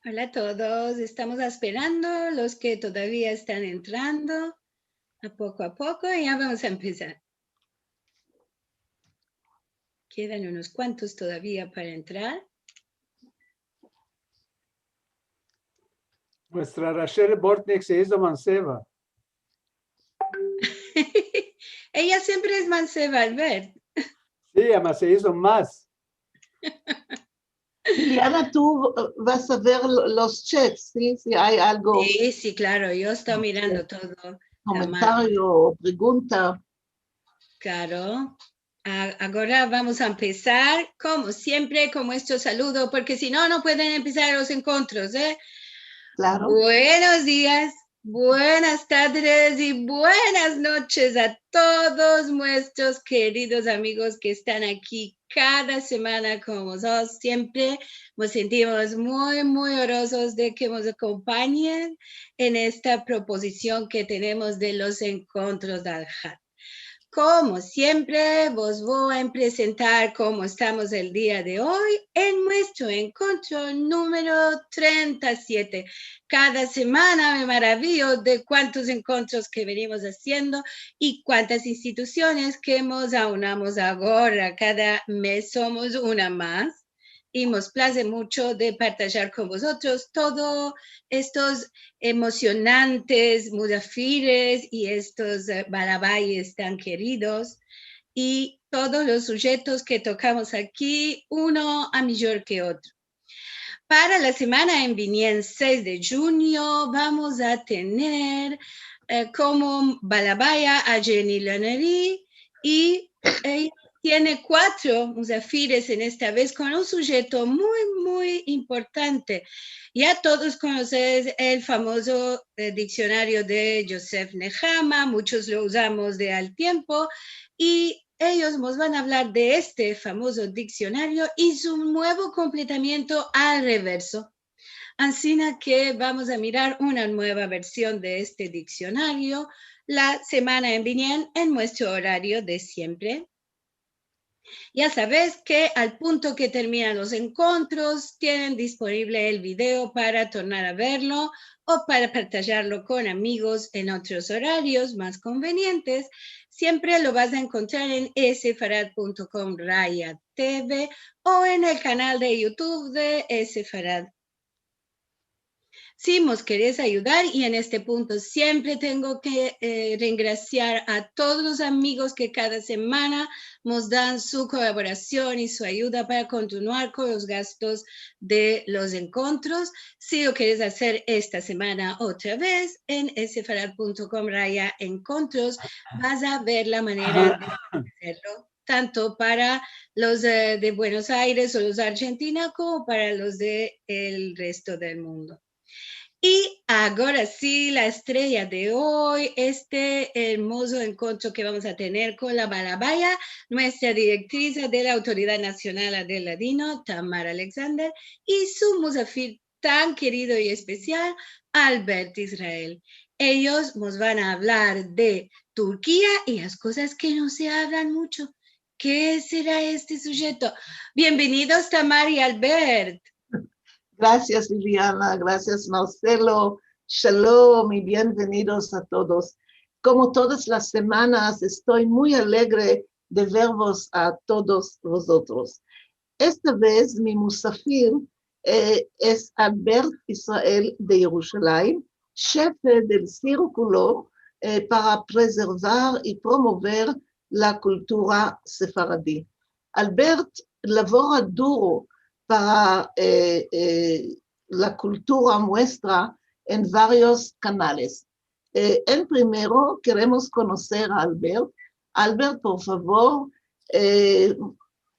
Hola a todos, estamos esperando los que todavía están entrando a poco y ya vamos a empezar. Quedan unos cuantos todavía para entrar. Nuestra Rachel Bortnick se hizo manceba. Ella siempre es manceba, Albert. Sí, además se hizo más. Liliana, tú vas a ver los chats, ¿sí? Si hay algo, Sí, claro, yo estoy mirando todo. comentario o pregunta. Claro. Ahora vamos a empezar, como siempre, con nuestro saludo, porque si no, no pueden empezar los encuentros, ¿eh? Claro. Buenos días, buenas tardes y buenas noches a todos nuestros queridos amigos que están aquí cada semana con nosotros. Siempre nos sentimos muy honrosos de que nos acompañen en esta proposición que tenemos de los encuentros del HAT. Como siempre, vos voy a presentar cómo estamos el día de hoy en nuestro encuentro número 37. Cada semana me maravillo de cuántos encuentros que venimos haciendo y cuántas instituciones que nos aunamos ahora. Cada mes somos una más. Y nos place mucho de partillar con vosotros todos estos emocionantes musafires y estos balabayes tan queridos y todos los sujetos que tocamos aquí, uno a mayor que otro. Para la semana en Vinien 6 de junio vamos a tener como balabaya a Jenny Lenery y tiene 4 musafires en esta vez con un sujeto muy importante. Ya todos conocen el famoso diccionario de Joseph Nehama, muchos lo usamos de al tiempo y ellos nos van a hablar de este famoso diccionario y su nuevo completamiento al reverso. Así que vamos a mirar una nueva versión de este diccionario la semana en Vinien en nuestro horario de siempre. Ya sabes que al punto que terminan los encuentros tienen disponible el video para tornar a verlo o para partillarlo con amigos en otros horarios más convenientes. Siempre lo vas a encontrar en sfarad.com/TV o en el canal de YouTube de Sfarad. Si nos querés ayudar y en este punto siempre tengo que reingraciar a todos los amigos que cada semana nos dan su colaboración y su ayuda para continuar con los gastos de los encuentros. Si lo quieres hacer esta semana otra vez en sfarad.com/encuentros vas a ver la manera de hacerlo tanto para los de Buenos Aires o los de Argentina como para los del resto del mundo. Y ahora sí, la estrella de hoy, este hermoso encuentro que vamos a tener con la balabaya, nuestra directriz de la Autoridad Nacional del Ladino, Tamara Alexander, y su musafir tan querido y especial, Albert Israel. Ellos nos van a hablar de Turquía y las cosas que no se hablan mucho. ¿Qué será este sujeto? Bienvenidos, Tamara y Albert. Gracias, Liliana. Gracias, Marcelo. Shalom y bienvenidos a todos. Como todas las semanas, estoy muy alegre de verlos a todos vosotros. Esta vez mi musafir es Albert Israel de Jerusalén, jefe del Círculo para preservar y promover la cultura sefaradí. Albert labora duro para la cultura nuestra en varios canales. En primero, queremos conocer a Albert. Albert, por favor,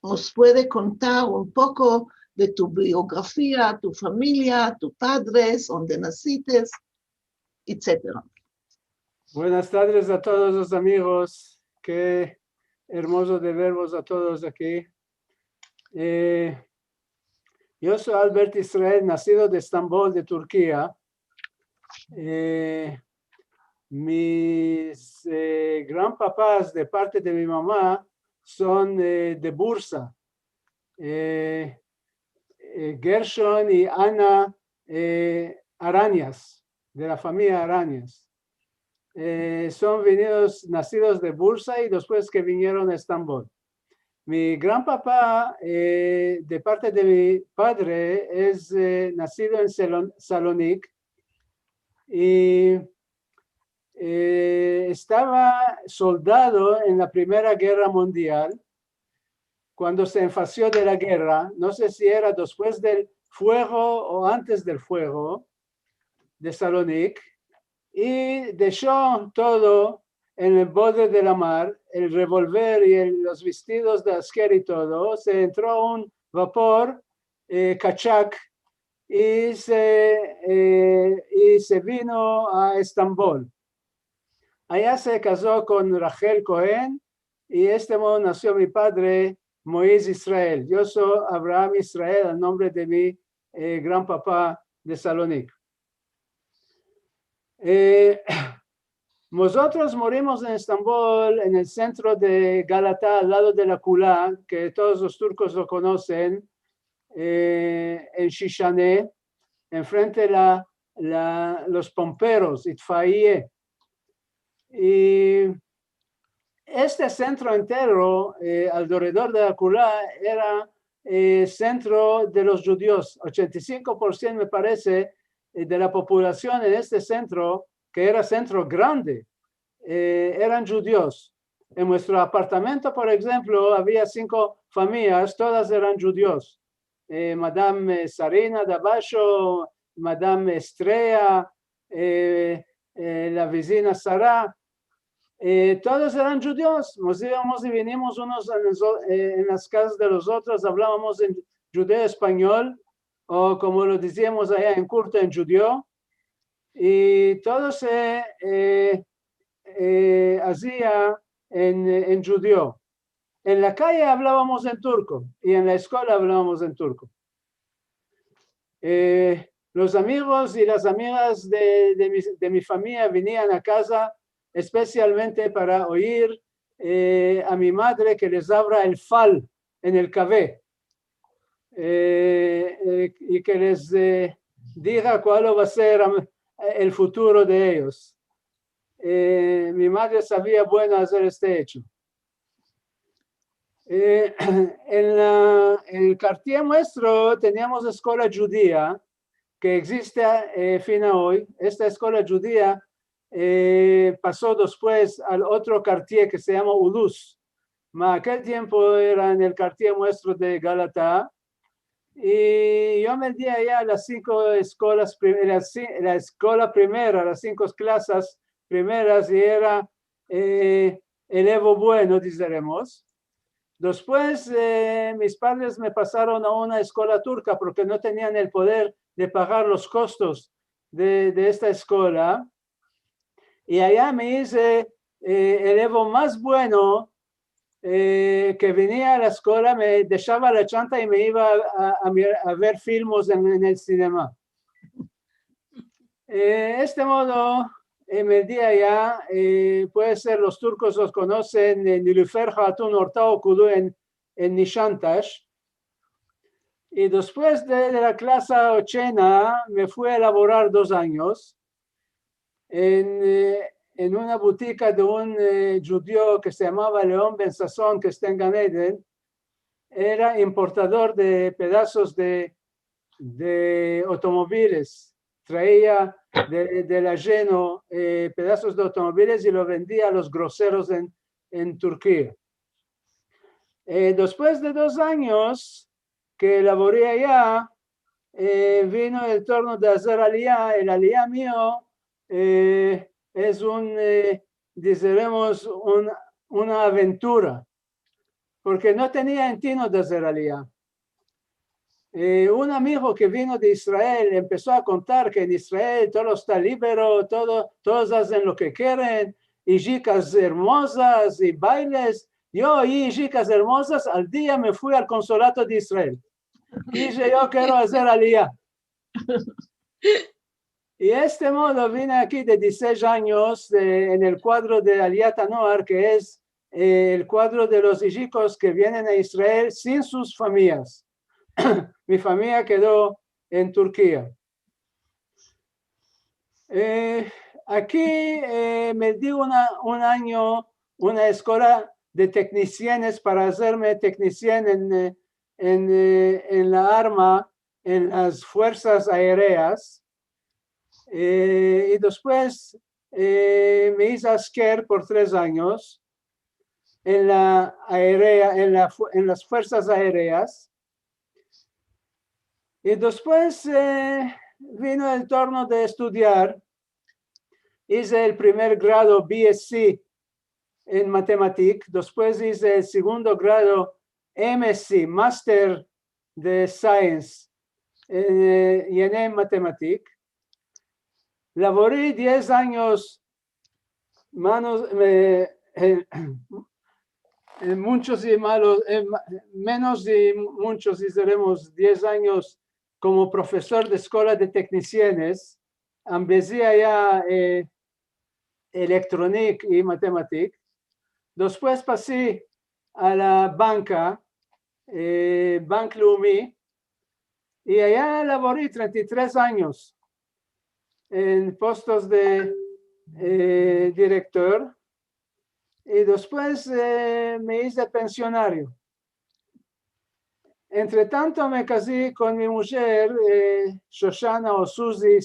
nos puede contar un poco de tu biografía, tu familia, tus padres, dónde naciste, etc. Buenas tardes a todos los amigos. Qué hermoso de verlos a todos aquí. Yo soy Albert Israel, nacido de Estambul, de Turquía. Mis granpapás de parte de mi mamá son de Bursa. Gershon y Ana Arañas, de la familia Arañas. Son nacidos de Bursa y después que vinieron a Estambul. Mi gran papá, de parte de mi padre, es nacido en Salónica y estaba soldado en la Primera Guerra Mundial. Cuando se enfació de la guerra, no sé si era después del fuego o antes del fuego de Salónica, y dejó todo en el borde de la mar, el revólver y los vestidos de Asker y todo. Se entró un vapor, Kachak, y se vino a Estambul. Allá se casó con Rachel Cohen y de este modo nació mi padre, Moisés Israel. Yo soy Abraham Israel, el nombre de mi gran papá de Salónica. Nosotros morimos en Estambul, en el centro de Galata, al lado de la Kula, que todos los turcos lo conocen, en Shishane, enfrente de los pomperos, Itfaiye. Y este centro entero, alrededor de la Kula, era centro de los judíos. 85% me parece de la población en este centro, que era centro grande, eran judíos. En nuestro apartamento, por ejemplo, había 5 familias, todas eran judíos. Madame Sarina de abajo, Madame Estrella, la vecina Sara, todos eran judíos. Nos íbamos y vinimos unos en las casas de los otros, hablábamos en judeo español, o como lo decíamos allá en curto, en judío, y todo se hacía en judío. En la calle hablábamos en turco y en la escuela hablábamos en turco. Los amigos y las amigas de mi familia venían a casa especialmente para oír a mi madre que les abra el fal en el café y que les diga cuál va a ser el futuro de ellos. Mi madre sabía bueno hacer este hecho. En el quartier nuestro teníamos escuela judía que existe fin a hoy. Esta escuela judía pasó después al otro quartier que se llama Ulus. En aquel tiempo era en el quartier nuestro de Galata. Y yo me di allá a las 5 escuelas, la escuela primera, las 5 clases primeras, y era elevo bueno, diremos. Después mis padres me pasaron a una escuela turca porque no tenían el poder de pagar los costos de esta escuela. Y allá me hice elevo más bueno, que venía a la escuela, me dejaba la chanta y me iba a ver filmes en el cinema. Este modo, me di allá, puede ser los turcos los conocen, en Nilüfer Hatun Orta Kudu en Nishantash. Y después de la clase 80 me fui a laborar 2 años en una boutique de un judío que se llamaba León Ben Sasson, que está en Gan Eden. Era importador de pedazos de automóviles. Traía de la lleno pedazos de automóviles y lo vendía a los groseros en Turquía. Después de 2 años que laboré allá, vino el turno de hacer aliyah. El aliyah mío es diremos, una aventura, porque no tenía intento de hacer aliyah. Un amigo que vino de Israel empezó a contar que en Israel todo está libre, todos hacen lo que quieren, y chicas hermosas y bailes. Yo oí chicas hermosas, al día me fui al consulado de Israel. Dije, yo quiero hacer aliyah. Y de este modo vine aquí de 16 años en el cuadro de Aliyat Noar, que es el cuadro de los chicos que vienen a Israel sin sus familias. Mi familia quedó en Turquía. Aquí me di un año, una escuela de techniciens para hacerme technicien en la arma, en las fuerzas aéreas. Y después me hice asker por 3 años en la aérea, en las fuerzas aéreas. Y después vino el turno de estudiar. Hice el primer grado BSc en matemática, después hice el segundo grado MSc, Master de Science, y en matemática. Laboré 10 años, muchos y malos, menos de muchos, diremos 10 años como profesor de escuela de techniciens. Empecé allá electrónica y matemática. Después pasé a la banca, Bank Leumi, y allá laboré 33 años en puestos de director, y después me hice pensionario. Entre tanto me casé con mi mujer, Shoshana o Suzy,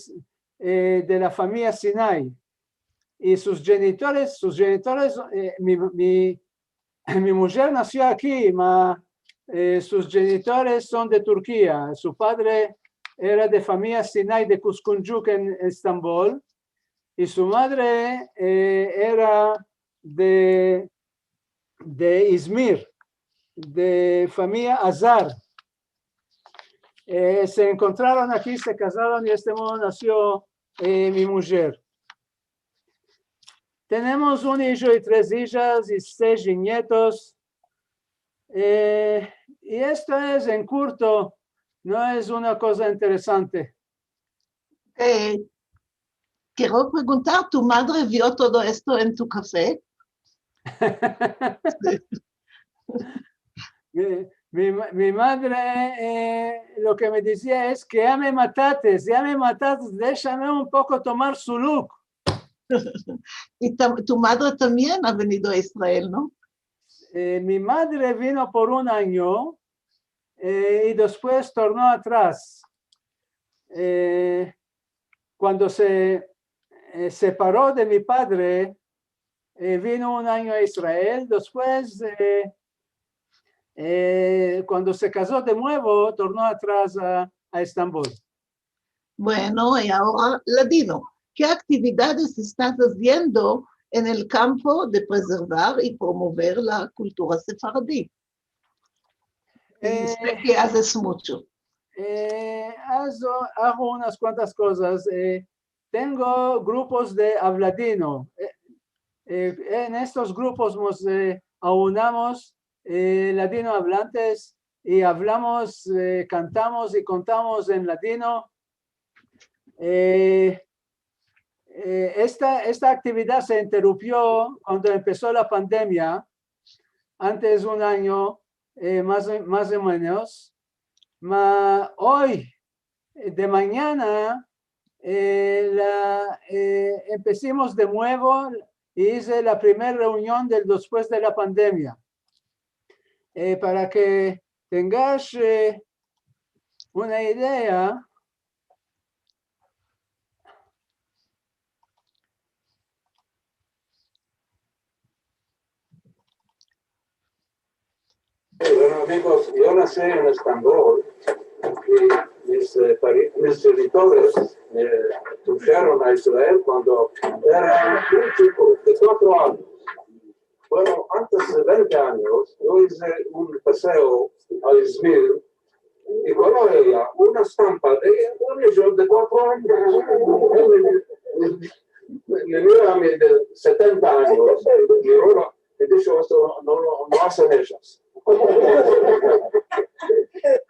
de la familia Sinai. Y sus genitores, mi mujer nació aquí, sus genitores son de Turquía. Su padre era de familia Sinai de Kuzkuncuk en Estambul, y su madre era de Izmir, de familia Azar. Se encontraron aquí, se casaron, y de este modo nació mi mujer. Tenemos un hijo y 3 hijas y 6 nietos. Y esto es en corto, no es una cosa interesante. Quiero preguntar, ¿tu madre vio todo esto en tu café? Mi madre lo que me decía es que ya me mataste, déjame un poco tomar su look. Y tu madre también ha venido a Israel, ¿no? Mi madre vino por 1 año y después tornó atrás. Cuando se separó de mi padre, vino 1 año a Israel. Después, cuando se casó de nuevo, tornó atrás a Estambul. Bueno, y ahora, Ladino, ¿qué actividades estás haciendo en el campo de preservar y promover la cultura sefardí? Sé que haces mucho. Hago unas cuantas cosas. Tengo grupos de habladino. En estos grupos nos aunamos ladino hablantes y hablamos, cantamos y contamos en ladino. Esta actividad se interrumpió cuando empezó la pandemia, antes 1 año, más o menos. Hoy, de mañana, empecemos de nuevo y hice la primera reunión después de la pandemia. Para que tengas una idea, bueno, amigos, yo nací en Estambul y mis genitores me trajeron a Israel cuando era un chico de 4 años. Bueno, antes de 20 años, yo hice un paseo a Izmir y cuando veía una estampa de un niño de 4 años, me mira a mí de 70 años y ahora me dijo, esto no hacen ellas.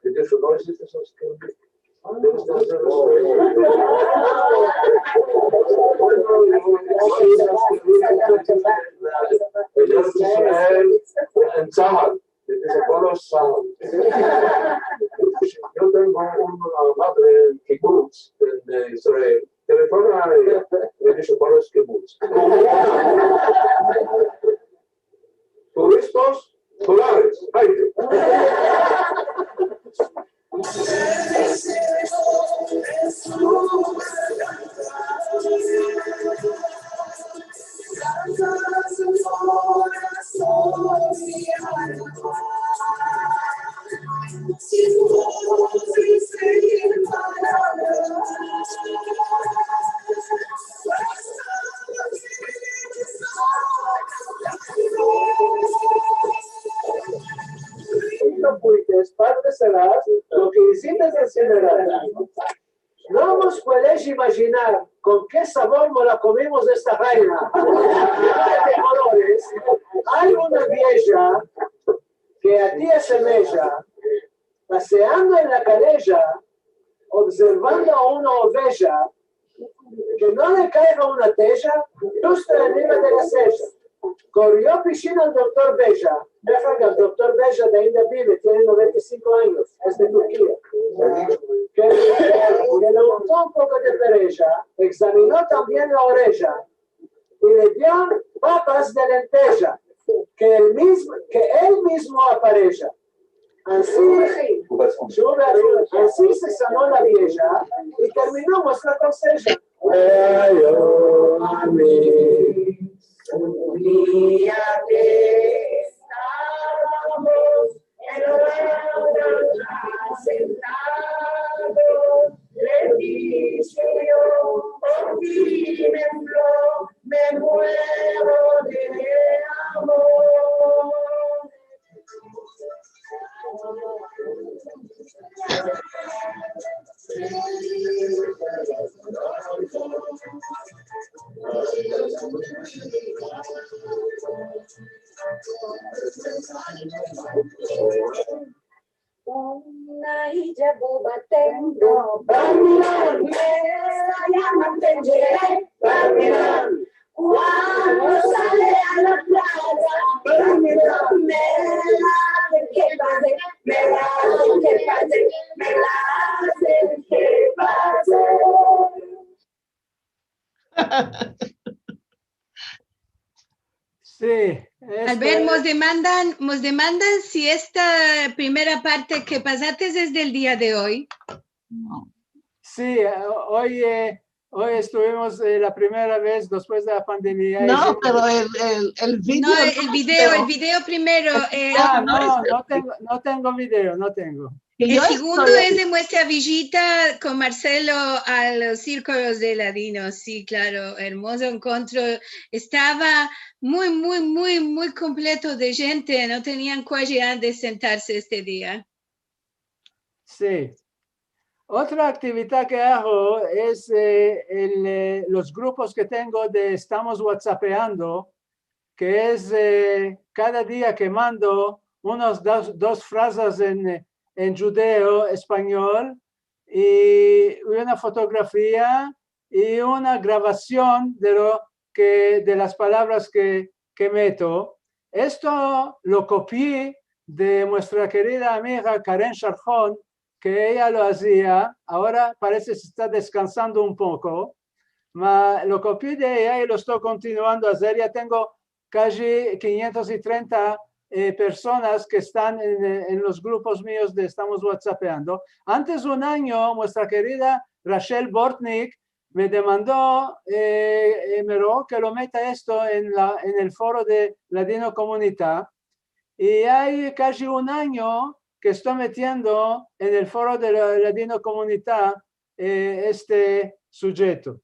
Y dijo, no existe eso. En Sahal, dice, ¿cuál es Sahal? Yo tengo una madre en kibbutz en Israel, telefona e dice cuál es kibbutz. Turistas dólares, haydi. No fuiste, parte serás lo que hiciste enseñarás. No nos puedes imaginar con qué sabor nos la comimos esta reina. De colores. Hay una vieja que a ti asemeja, paseando en la calella, observando a una oveja, que no le caiga una teja justo arriba de la ceja. Corrió piscina al doctor Beja. El doctor Beja de India vive, tiene 95 años, es de Turquía. Que le untó un poco de pereza, examinó también la oreja y le dio papas de lenteja, que él mismo apareja. Así se sanó la vieja y terminó nuestra conseja. Un día que estábamos en la sentados, le dije yo, por ti me muero de amor. Una hija boba tengo, Babylon, me la mantengeré, Babylon. Cuando sale a la playa, Babylon, me la hace que pase, me la hace que pase, me la hace que pase. Sí. Albert, nos demandan si esta primera parte que pasaste es del día de hoy. Sí, hoy estuvimos la primera vez después de la pandemia. No, pero el video. No, el video primero. No tengo video, no tengo. El segundo es de nuestra visita con Marcelo a los círculos de ladinos. Sí, claro, hermoso encuentro. Estaba muy completo de gente. No tenían cualidad de sentarse este día. Sí. Otra actividad que hago es los grupos que tengo de Estamos WhatsAppeando, que es cada día que mando dos frases en judeo, español, y una fotografía y una grabación de las palabras que meto. Esto lo copié de nuestra querida amiga Karen Sharjón, que ella lo hacía. Ahora parece que se está descansando un poco, pero lo copié de ella y lo estoy continuando a hacer. Ya tengo casi 530 personas que están en los grupos míos de Estamos WhatsAppeando. Antes de un año, nuestra querida Rachel Bortnik me demandó, me rogó que lo meta esto en el foro de Ladino Comunidad. Y hay casi un año que estoy metiendo en el foro de la Ladino Comunidad este sujeto.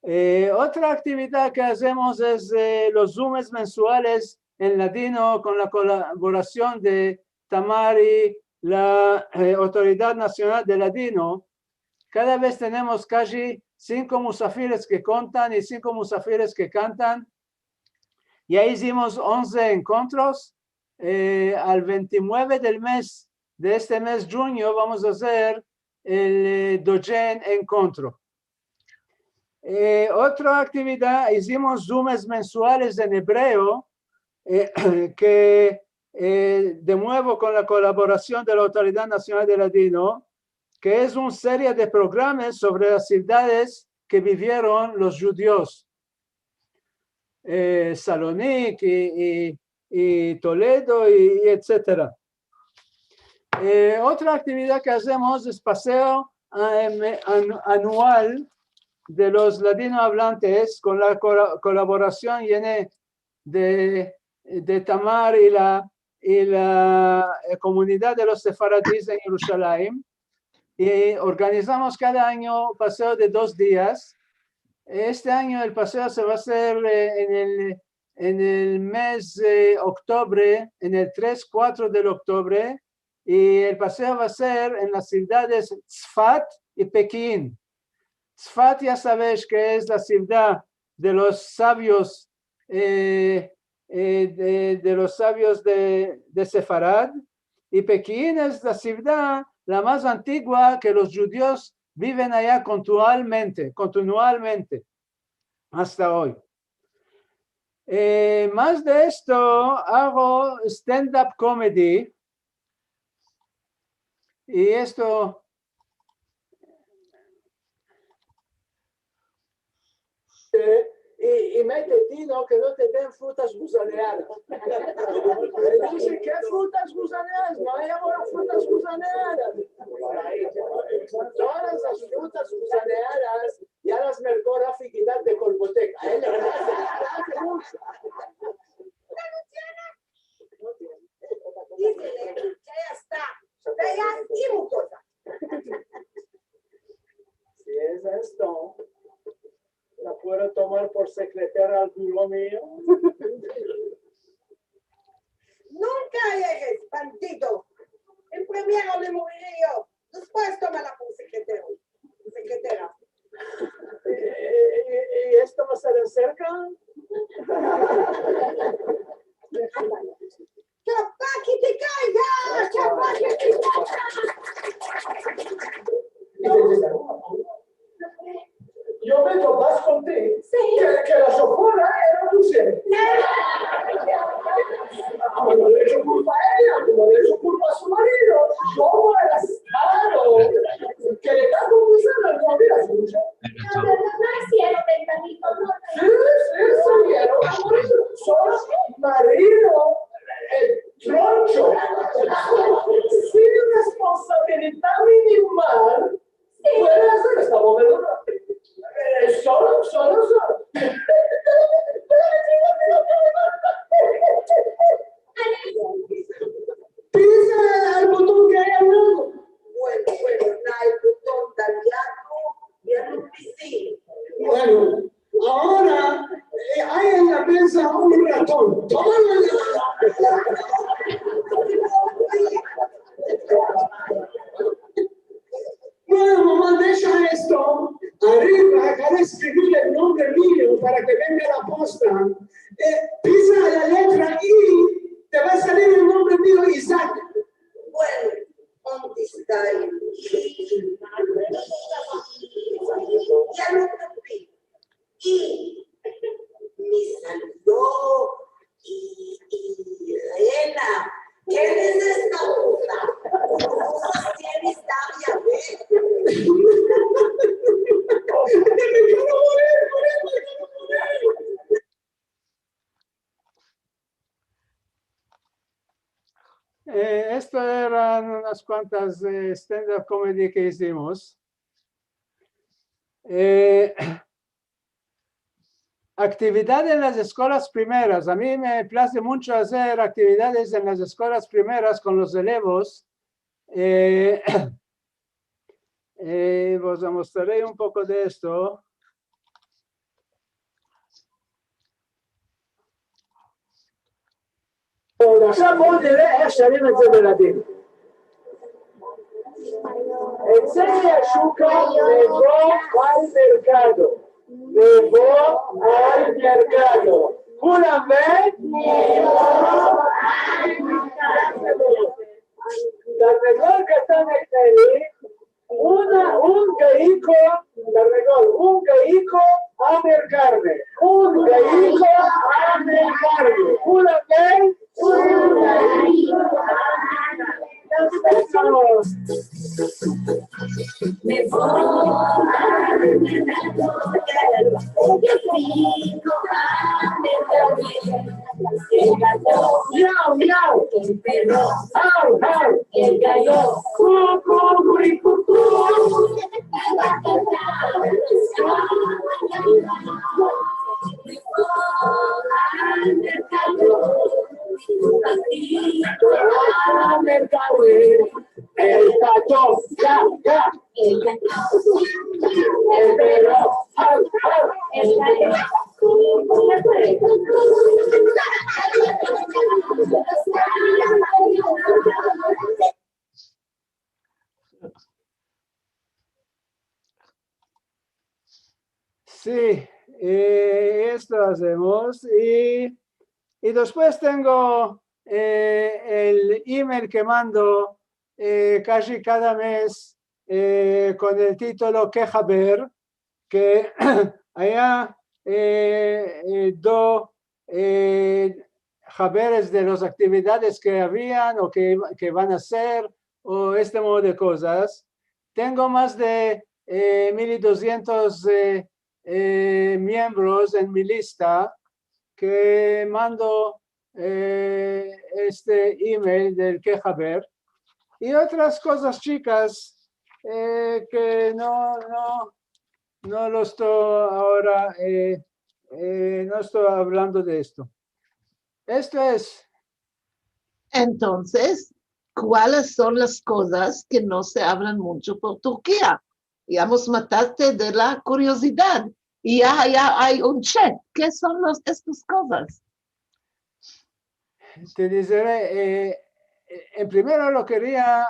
Otra actividad que hacemos es los Zooms mensuales en Ladino con la colaboración de Tamari, la Autoridad Nacional de Ladino. Cada vez tenemos casi 5 musafires que contan y 5 musafires que cantan. Ya hicimos 11 encuentros. Al 29 del mes, de este mes junio, vamos a hacer el Dojen encuentro. Otra actividad, hicimos Zooms mensuales en hebreo, que de nuevo con la colaboración de la Autoridad Nacional de Ladino, que es una serie de programas sobre las ciudades que vivieron los judíos. Salónica y Toledo y etcétera. Otra actividad que hacemos es paseo anual de los latinohablantes con la colaboración de Tamar y la comunidad de los sefaradíes en Jerusalén. Y organizamos cada año paseo de 2 días. Este año el paseo se va a hacer en el mes de octubre, en el 3-4 de octubre, y el paseo va a ser en las ciudades Tzfat y Pekín. Tzfat ya sabéis que es la ciudad de los sabios de Sefarad, y Pekín es la ciudad la más antigua que los judíos viven allá continuamente, hasta hoy. Más de esto, hago stand-up comedy, y esto y mete Tino que no te den frutas gusaneadas. Y dice, ¿qué frutas gusaneadas? No hay ahora frutas gusaneadas. Todas las frutas gusaneadas ya las mercó Rafi Guinat de Colbotec. A él le hace mucho. Dígale que ya está. Vean y mucosa. Si es esto, ¿la puedo tomar por secretaria al buró mío? Nunca llegues, bandido. El primero le moriré yo. Después tómala por secretaria. ¿Y esto va a ser cerca? ¡Chapá que te caiga! ¡Chapá que te caiga! Yo me topas contigo. Sí. Que la sofona era Lucía. Como le he hecho culpa a ella, como le he hecho culpa a su marido. ¿Cómo eras claro? Que le está confesando no había mucho. No hicieron ventanito, no. Sí, salieron. Son marido, el troncho. Sin responsabilidad minimal, puede hacer esta bobeduda. Solo. Pisa al botón que hay al lado. Bueno, el botón italiano y el piscín. Bueno, ahora hay en la mesa un ratón. Bueno, mamá, deja esto. Arriba, acá escribir el nombre mío para que venga la posta. Pisa la letra I, te va a salir el nombre mío, Isaac. Bueno, ¿dónde está el ya lo rompí. Y me saludó y Elena, ¿qué es esta cosa? ¿Cómo tienes tabia? Esto eran unas cuantas stand-up comedy que hicimos. Actividades en las escuelas primeras. A mí me place mucho hacer actividades en las escuelas primeras con los elevos. Os mostraré un poco de esto. עכשיו בואו נראה איך שרים את זה בלדינו. Enseña a Shuka llegó al mercado. Llegó al mercado. ¿Una vez? Llegó al mercado. La mejor que está en el tele, un geico a mercarme. Un geico a mercarme. ¿Una vez? Un geico a mercarme. Me voy al mercado, yo fico al mercado. El gato, miau, miau, el perro, au, au, el gallo, cu, cu, curi, cu, cu. Me voy al mercado, al mercado. El gato, ya, ya. El gato, el perro, au, au, el gallo, cu, cu, Sí, esto hacemos y después tengo el email que mando casi cada mes con el título Queja Ver, que allá do jaberes de las actividades que habían o que van a hacer o este modo de cosas. Tengo más de 1200 miembros en mi lista que mando este email del Queja Ver y otras cosas chicas que no lo estoy ahora, no estoy hablando de esto. Esto es. Entonces, ¿cuáles son las cosas que no se hablan mucho por Turquía? Digamos, mataste de la curiosidad y ya hay un check. ¿Qué son estas cosas? Te diré, en primero lo quería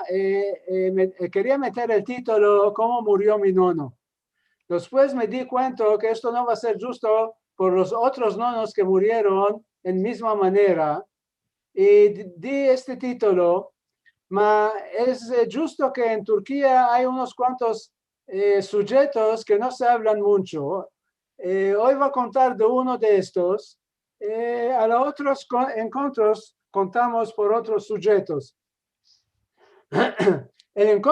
meter el título ¿Cómo murió mi nono? Después me di cuenta que esto no va a ser justo por los otros nonos que murieron en misma manera y di este título, pero es justo que en Turquía hay unos cuantos sujetos que no se hablan mucho. Hoy voy a contar de uno de estos. A los otros encuentros contamos por otros sujetos. El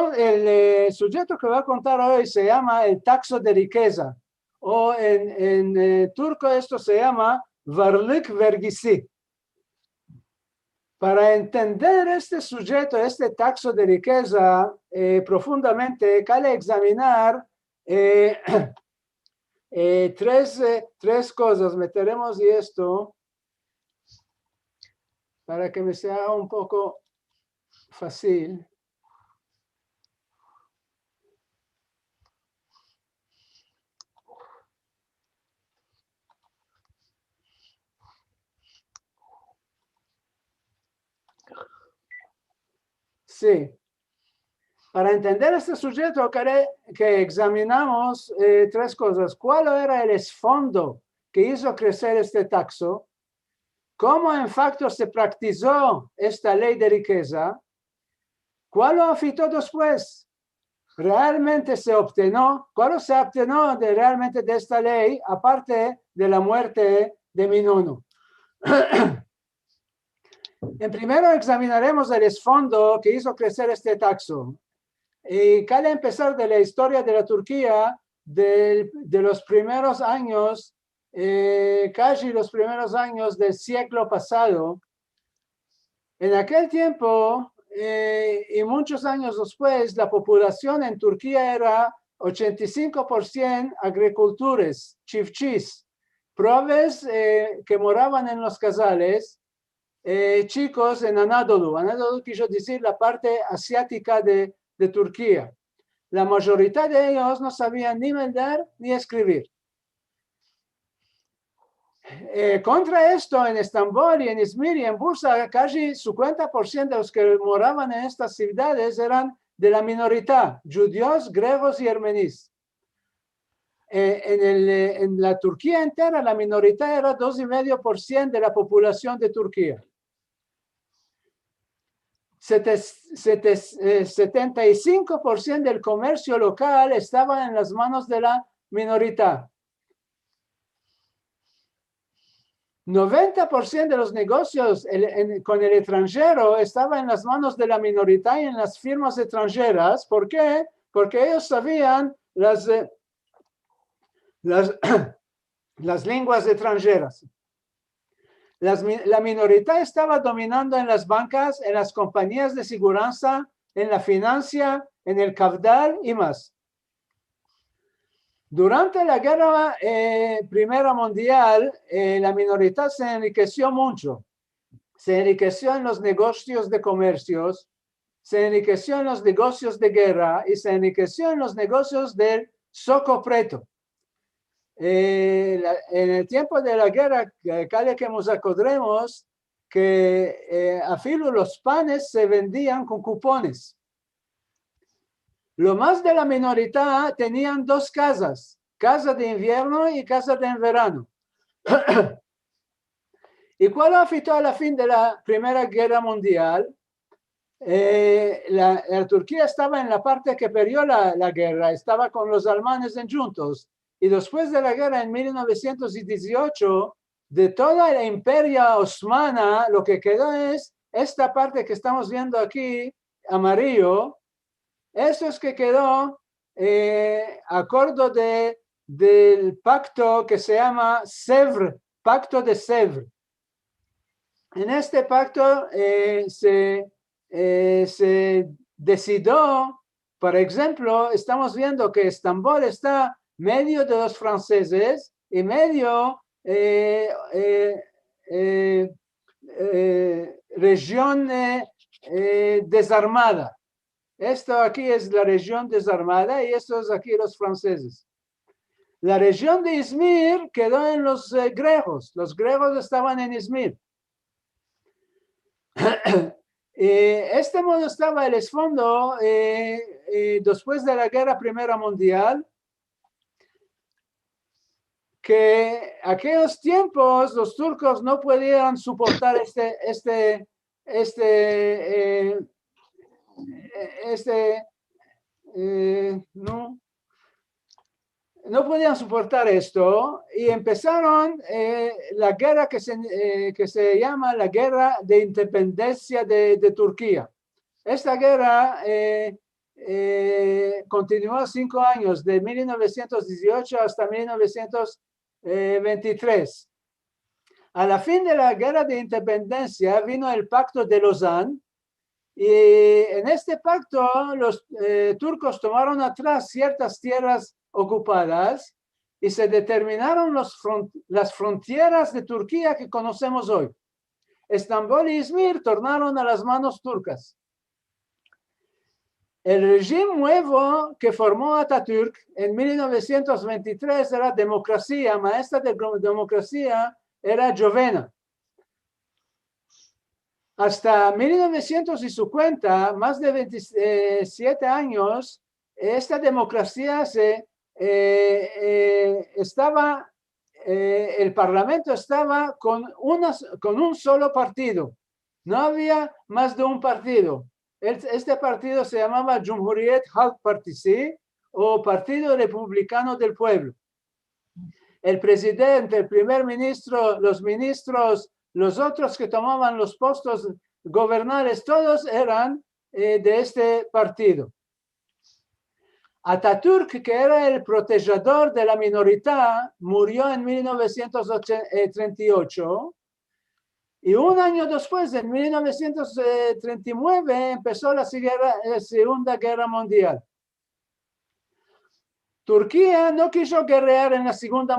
sujeto que voy a contar hoy se llama el taxo de riqueza, o en turco esto se llama varlık vergisi. Para entender este sujeto, este taxo de riqueza profundamente, cabe examinar tres cosas. Meteremos esto para que me sea un poco fácil. Sí. Para entender este sujeto, que examinamos tres cosas. ¿Cuál era el esfondo que hizo crecer este taxo? ¿Cómo en facto se practicó esta ley de riqueza? ¿Cuál lo afectó después? ¿Realmente se obtuvo? ¿Cuál se obtuvo realmente de esta ley, aparte de la muerte de mi nono? En primero examinaremos el esfondo que hizo crecer este taxo. Y cabe empezar de la historia de la Turquía de los primeros años, casi los primeros años del siglo pasado. En aquel tiempo y muchos años después, la población en Turquía era 85% agricultores, chifchis, probes que moraban en los casales, chicos en Anadolu. Anadolu quiso decir la parte asiática de Turquía. La mayoría de ellos no sabían ni leer ni escribir. Contra esto, en Estambul y en Izmir y en Bursa, casi 50% de los que moraban en estas ciudades eran de la minoría, judíos, griegos y armenios. En la Turquía entera, la minoría era 2,5% de la población de Turquía. 75% del comercio local estaba en las manos de la minoría. 90% de los negocios con el extranjero estaba en las manos de la minoría y en las firmas extranjeras. ¿Por qué? porque ellos sabían las lenguas extranjeras. La minoría estaba dominando en las bancas, en las compañías de seguridad, en la financia, en el capital y más. Durante la guerra primera mundial, la minoría se enriqueció mucho. Se enriqueció en los negocios de comercios, se enriqueció en los negocios de guerra y se enriqueció en los negocios del soco preto. En el tiempo de la guerra, cada que nos acordemos que a filo los panes se vendían con cupones. Lo más de la minoría tenían dos casas, casa de invierno y casa de verano. ¿Y cuál afectó a la fin de la Primera Guerra Mundial? La Turquía estaba en la parte que perdió la guerra, estaba con los alemanes juntos. Y después de la guerra en 1918, de toda la imperia osmana, lo que quedó es esta parte que estamos viendo aquí, amarillo. Eso es que quedó acuerdo del pacto que se llama Sèvres, Pacto de Sèvres. En este pacto se decidió, por ejemplo, estamos viendo que Estambul está medio de los franceses y medio región desarmada. Esto aquí es la región desarmada y esto es aquí los franceses. La región de Izmir quedó en los griegos. Los griegos estaban en Izmir. Este modo estaba el fondo después de la Guerra Primera Mundial, que aquellos tiempos los turcos no podían soportar no podían soportar esto y empezaron la guerra que se llama la Guerra de Independencia de Turquía. Esta guerra continuó 5 años, de 1918 hasta 1923. A la fin de la Guerra de Independencia vino el Pacto de Lausanne y en este pacto los turcos tomaron atrás ciertas tierras ocupadas y se determinaron las fronteras de Turquía que conocemos hoy. Estambul y Izmir tornaron a las manos turcas. El régimen nuevo que formó Atatürk en 1923 era democracia, maestra de democracia era Jovena. Hasta 1950, más de 27 años, esta democracia el parlamento estaba con un solo partido. No había más de un partido. Este partido se llamaba Cumhuriyet Halk Partisi o Partido Republicano del Pueblo. El presidente, el primer ministro, los ministros, los otros que tomaban los puestos gobernales, todos eran de este partido. Atatürk, que era el protegido de la minoría, murió en 1938 y un año después, en 1939, empezó la Segunda Guerra Mundial. Turquía no quiso guerrear en la Segunda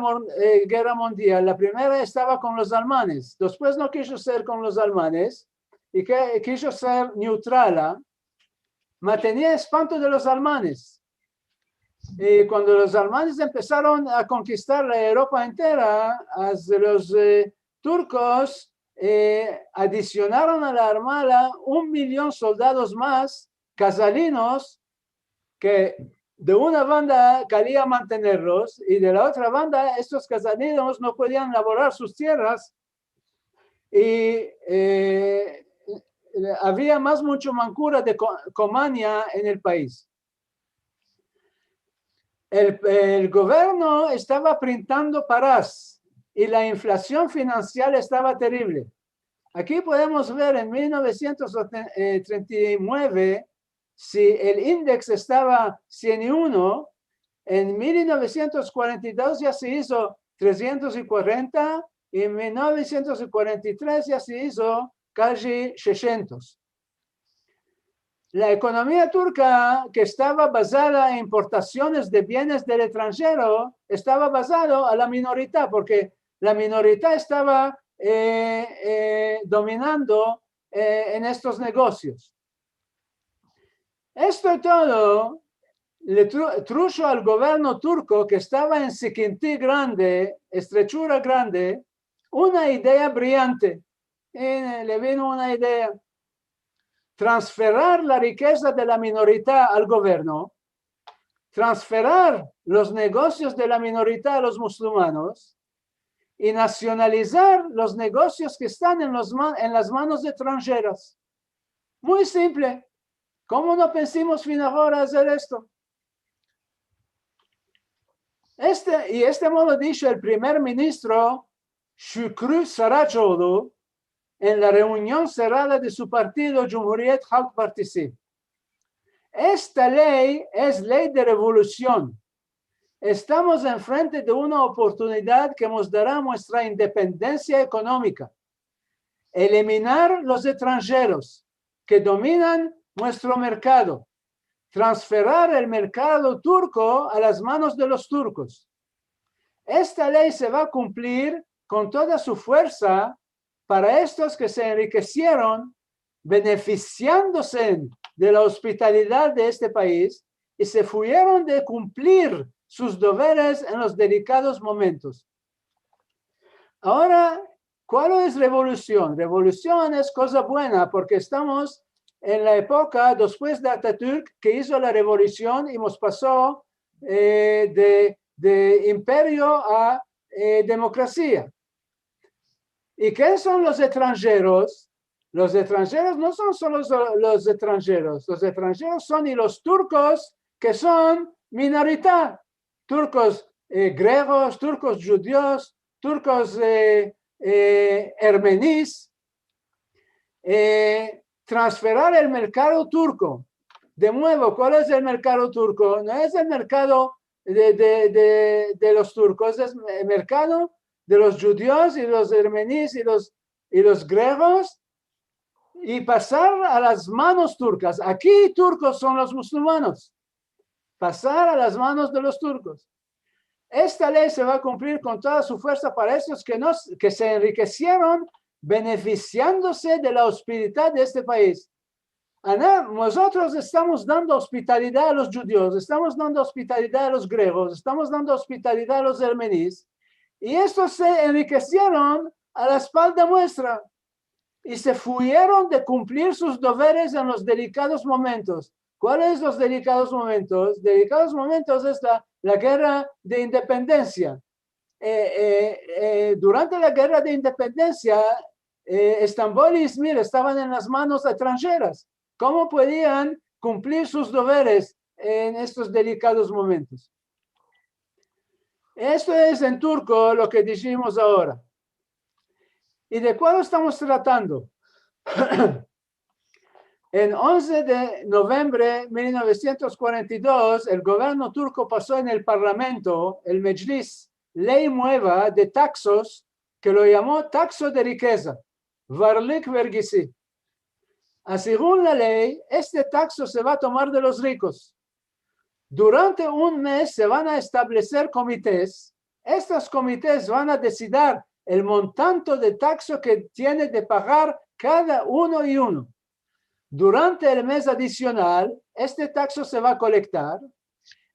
Guerra Mundial. La primera estaba con los alemanes. Después no quiso ser con los alemanes y quiso ser neutral. Tenía espanto de los alemanes. Y cuando los alemanes empezaron a conquistar la Europa entera, los turcos adicionaron a la armada 1.000.000 soldados más casalinos que de una banda quería mantenerlos y de la otra banda estos casalinos no podían laborar sus tierras y había mucho mancura de Comania en el país. El gobierno estaba printando parás y la inflación financiera estaba terrible. Aquí podemos ver en 1939 si el índice estaba 101, en 1942 ya se hizo 340 y en 1943 ya se hizo casi 600. La economía turca, que estaba basada en importaciones de bienes del extranjero, estaba basado a la minoría, porque la minoría estaba dominando en estos negocios. Esto y todo le trujo al gobierno turco, que estaba en Sıkıntı grande, estrechura grande, una idea brillante. Le vino una idea: transferir la riqueza de la minoría al gobierno, transferir los negocios de la minoría a los musulmanes y nacionalizar los negocios que están en las manos extranjeras. Muy simple. ¿Cómo no pensamos fin ahora hacer esto? Este modo dicho el primer ministro Şükrü Saraçoğlu en la reunión cerrada de su partido Cumhuriyet Halk Partisi. Esta ley es ley de revolución. Estamos enfrente de una oportunidad que nos dará nuestra independencia económica. Eliminar los extranjeros que dominan nuestro mercado. Transferir el mercado turco a las manos de los turcos. Esta ley se va a cumplir con toda su fuerza para estos que se enriquecieron beneficiándose de la hospitalidad de este país y se fueron de cumplir sus deberes en los delicados momentos. Ahora, ¿cuál es revolución? Revolución es cosa buena porque estamos en la época después de Atatürk, que hizo la revolución y nos pasó de imperio a democracia. ¿Y qué son los extranjeros? Los extranjeros no son solo los extranjeros son y los turcos, que son minoría. Turcos griegos, turcos judíos, turcos armenios. Transferir el mercado turco. De nuevo, ¿cuál es el mercado turco? No es el mercado de los turcos, es el mercado de los judíos y los armenios y los griegos, y pasar a las manos turcas. Aquí turcos son los musulmanes. Pasar a las manos de los turcos. Esta ley se va a cumplir con toda su fuerza para estos que se enriquecieron beneficiándose de la hospitalidad de este país. Nosotros estamos dando hospitalidad a los judíos, estamos dando hospitalidad a los griegos, estamos dando hospitalidad a los armenios, y estos se enriquecieron a la espalda nuestra y se fueron de cumplir sus deberes en los delicados momentos. ¿Cuáles son los delicados momentos? Delicados momentos es la guerra de independencia. Durante la guerra de independencia, Estambul y Izmir estaban en las manos extranjeras. ¿Cómo podían cumplir sus deberes en estos delicados momentos? Esto es en turco lo que dijimos ahora. ¿Y de cuál estamos tratando? En 11 de noviembre de 1942, el gobierno turco pasó en el parlamento, el Meclis, ley nueva de taxos que lo llamó taxo de riqueza, varlık vergisi. Según la ley, este taxo se va a tomar de los ricos. Durante un mes se van a establecer comités. Estos comités van a decidir el montante de taxo que tiene de pagar cada uno y uno. Durante el mes adicional, este taxo se va a colectar.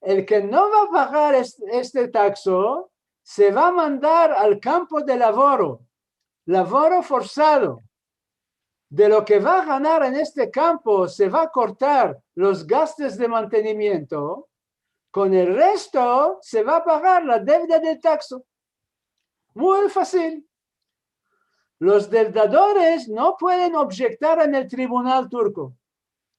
El que no va a pagar este taxo se va a mandar al campo de laboro forzado. De lo que va a ganar en este campo se va a cortar los gastos de mantenimiento. Con el resto se va a pagar la deuda del taxo. Muy fácil. Los deudores no pueden objetar en el tribunal turco.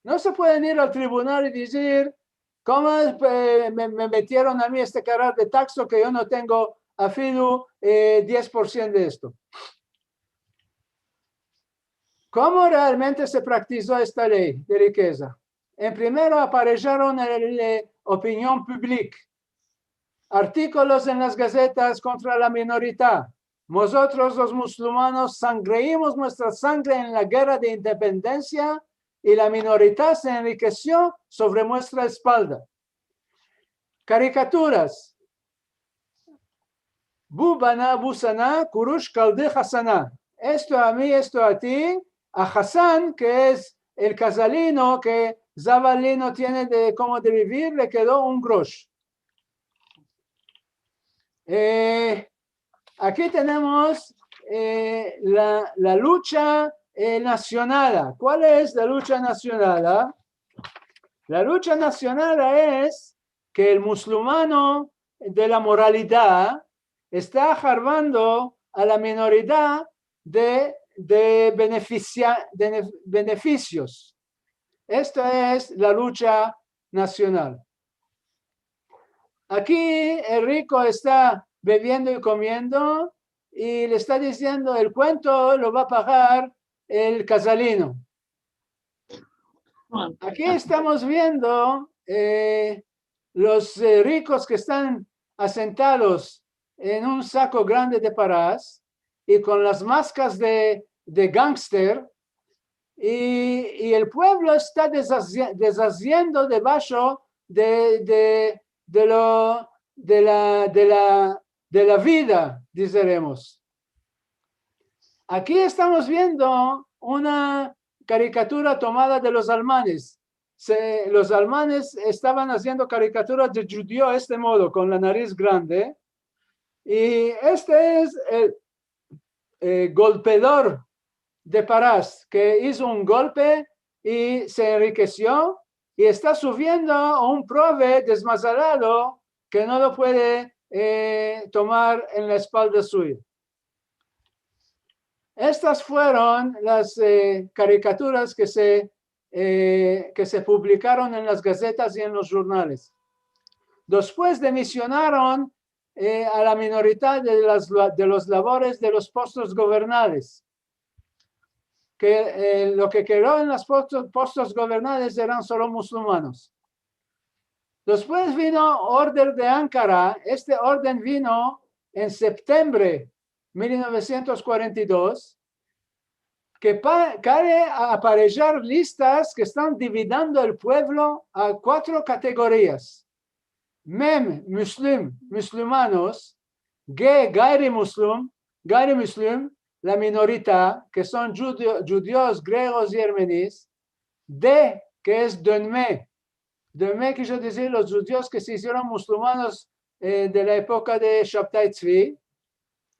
No se pueden ir al tribunal y decir, ¿cómo me metieron a mí este carácter de taxo que yo no tengo a fidu 10% de esto? ¿Cómo realmente se practicó esta ley de riqueza? en primero aparecieron en la opinión pública, artículos en las gacetas contra la minoría. Nosotros los musulmanes sangreímos nuestra sangre en la guerra de independencia y la minoría se enriqueció sobre nuestra espalda. Caricaturas. Bubana, Busana, Kurush, Kalde, Hasana. Esto a mí, esto a ti. A Hassan, que es el casalino que Zabalino tiene de cómo de vivir, le quedó un grosh. Aquí tenemos la lucha nacional. ¿Cuál es la lucha nacional? La lucha nacional es que el musulmano de la moralidad está jarbando a la minoría de beneficios. Esta es la lucha nacional. Aquí el rico está bebiendo y comiendo y le está diciendo el cuento lo va a pagar el casalino. Aquí estamos viendo los ricos que están asentados en un saco grande de parás y con las máscaras de gángster y el pueblo está deshaciendo debajo de la vida, diremos. Aquí estamos viendo una caricatura tomada de los alemanes. Los alemanes estaban haciendo caricaturas de judío de este modo, con la nariz grande. Y este es el golpeador de Parás, que hizo un golpe y se enriqueció y está subiendo a un prove desmasalado que no lo puede tomar en la espalda suya. Estas fueron las caricaturas que se publicaron en las gacetas y en los jornales. Después demisionaron a la minoría de los labores de los postos gobernales, que lo que quedó en los postos gobernales eran solo musulmanes. Después vino orden de Ankara. Este orden vino en septiembre 1942, que quiere aparejar listas que están dividiendo el pueblo a 4 categorías. Mem, musulmanos, Ge, gairi muslim, la minoría, que son judíos, griegos y armenios. D, que es Donme, que yo decía los judíos que se hicieron musulmanos de la época de Shabtai Tzvi.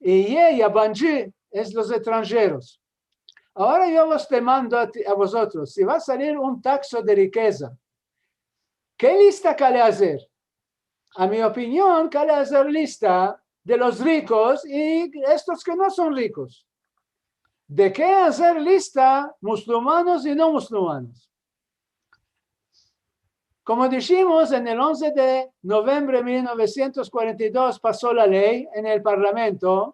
Y Yabanji es los extranjeros. Ahora yo os demando a vosotros, si va a salir un taxo de riqueza, ¿qué lista quiere hacer? A mi opinión, quiere hacer lista de los ricos y estos que no son ricos. ¿De qué hacer lista musulmanos y no musulmanos? Como dijimos, en el 11 de noviembre de 1942 pasó la ley en el Parlamento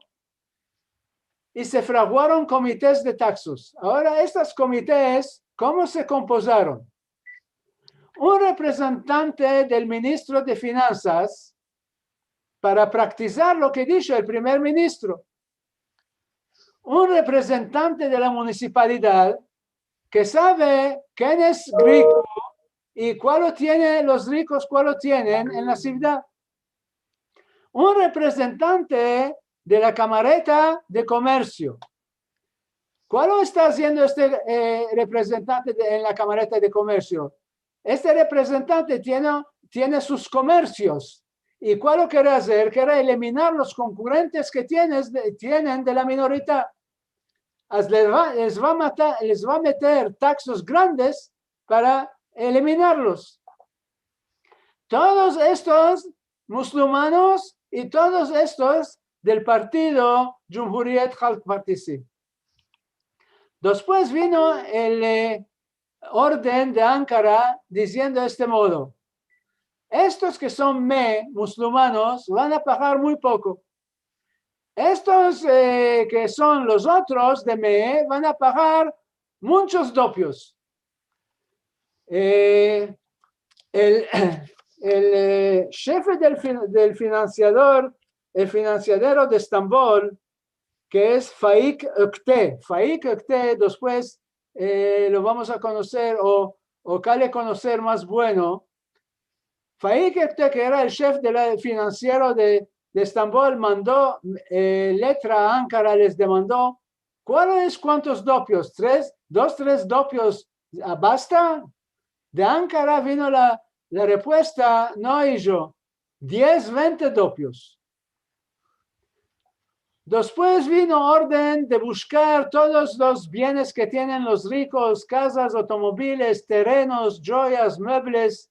y se fraguaron comités de taxos. Ahora, estos comités, ¿cómo se composaron? Un representante del ministro de Finanzas para practicar lo que dijo el primer ministro. Un representante de la municipalidad que sabe quién es rico y cuál lo tienen los ricos, cuál lo tienen en la ciudad. Un representante de la camareta de comercio. ¿Cuál lo está haciendo este representante en la camareta de comercio? Este representante tiene sus comercios. ¿Y cuál lo quiere hacer? Quiere eliminar los concurrentes que tienen de la minoría. Les va a meter taxos grandes para eliminarlos. Todos estos musulmanes y todos estos del partido Cumhuriyet Halk Partisi. Después vino el orden de Ankara diciendo de este modo: estos que son musulmanes van a pagar muy poco. Estos que son los otros de van a pagar muchos dopios. El jefe del financiador, el financiadero de Estambul, que es Faik Ökte. Faik Ökte, después lo vamos a conocer o cale conocer más bueno. Faik Ökte, que era el jefe del financiero de Estambul, mandó letra a Ankara, les demandó, ¿cuántos dopios? ¿Dos, tres dopios basta? De Ankara vino la respuesta, no y yo, 10, 20 dopios. Después vino orden de buscar todos los bienes que tienen los ricos, casas, automóviles, terrenos, joyas, muebles.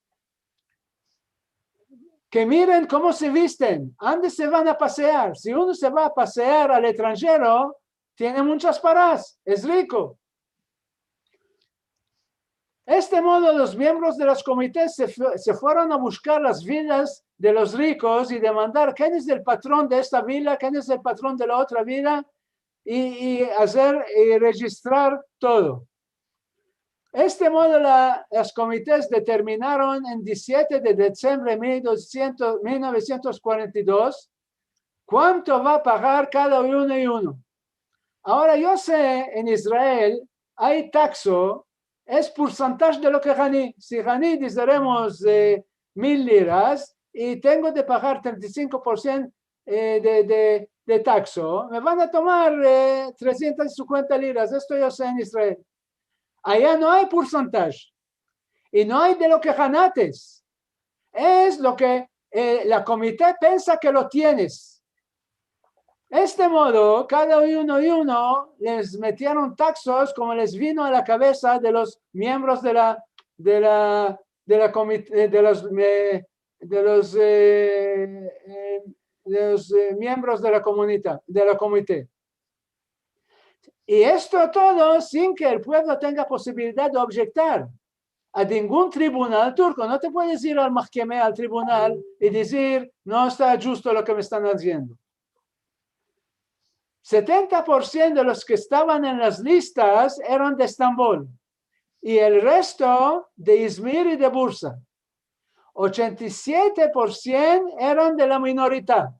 Que miren cómo se visten, ¿dónde se van a pasear? Si uno se va a pasear al extranjero, tiene muchas paras, es rico. De este modo, los miembros de los comités se fueron a buscar las villas de los ricos y demandar quién es el patrón de esta villa, quién es el patrón de la otra villa y registrar todo. De este modo, los comités determinaron en 17 de diciembre de 1942 cuánto va a pagar cada uno y uno. Ahora, yo sé, en Israel hay taxo, es porcentaje de lo que gané. Si gané, diremos 1,000 liras y tengo de pagar 35% de taxo, me van a tomar 350 liras. Esto yo sé en Israel. Allá no hay porcentaje y no hay de lo que ganates. Es lo que la comité piensa que lo tienes. De este modo, cada uno y uno les metieron taxos como les vino a la cabeza de los miembros de los miembros de la comunidad, de la comité. Y esto todo sin que el pueblo tenga posibilidad de objetar a ningún tribunal turco. No te puedes ir al mahkeme, al tribunal, y decir, no está justo lo que me están haciendo. 70% de los que estaban en las listas eran de Estambul y el resto de Izmir y de Bursa. 87% eran de la minoría.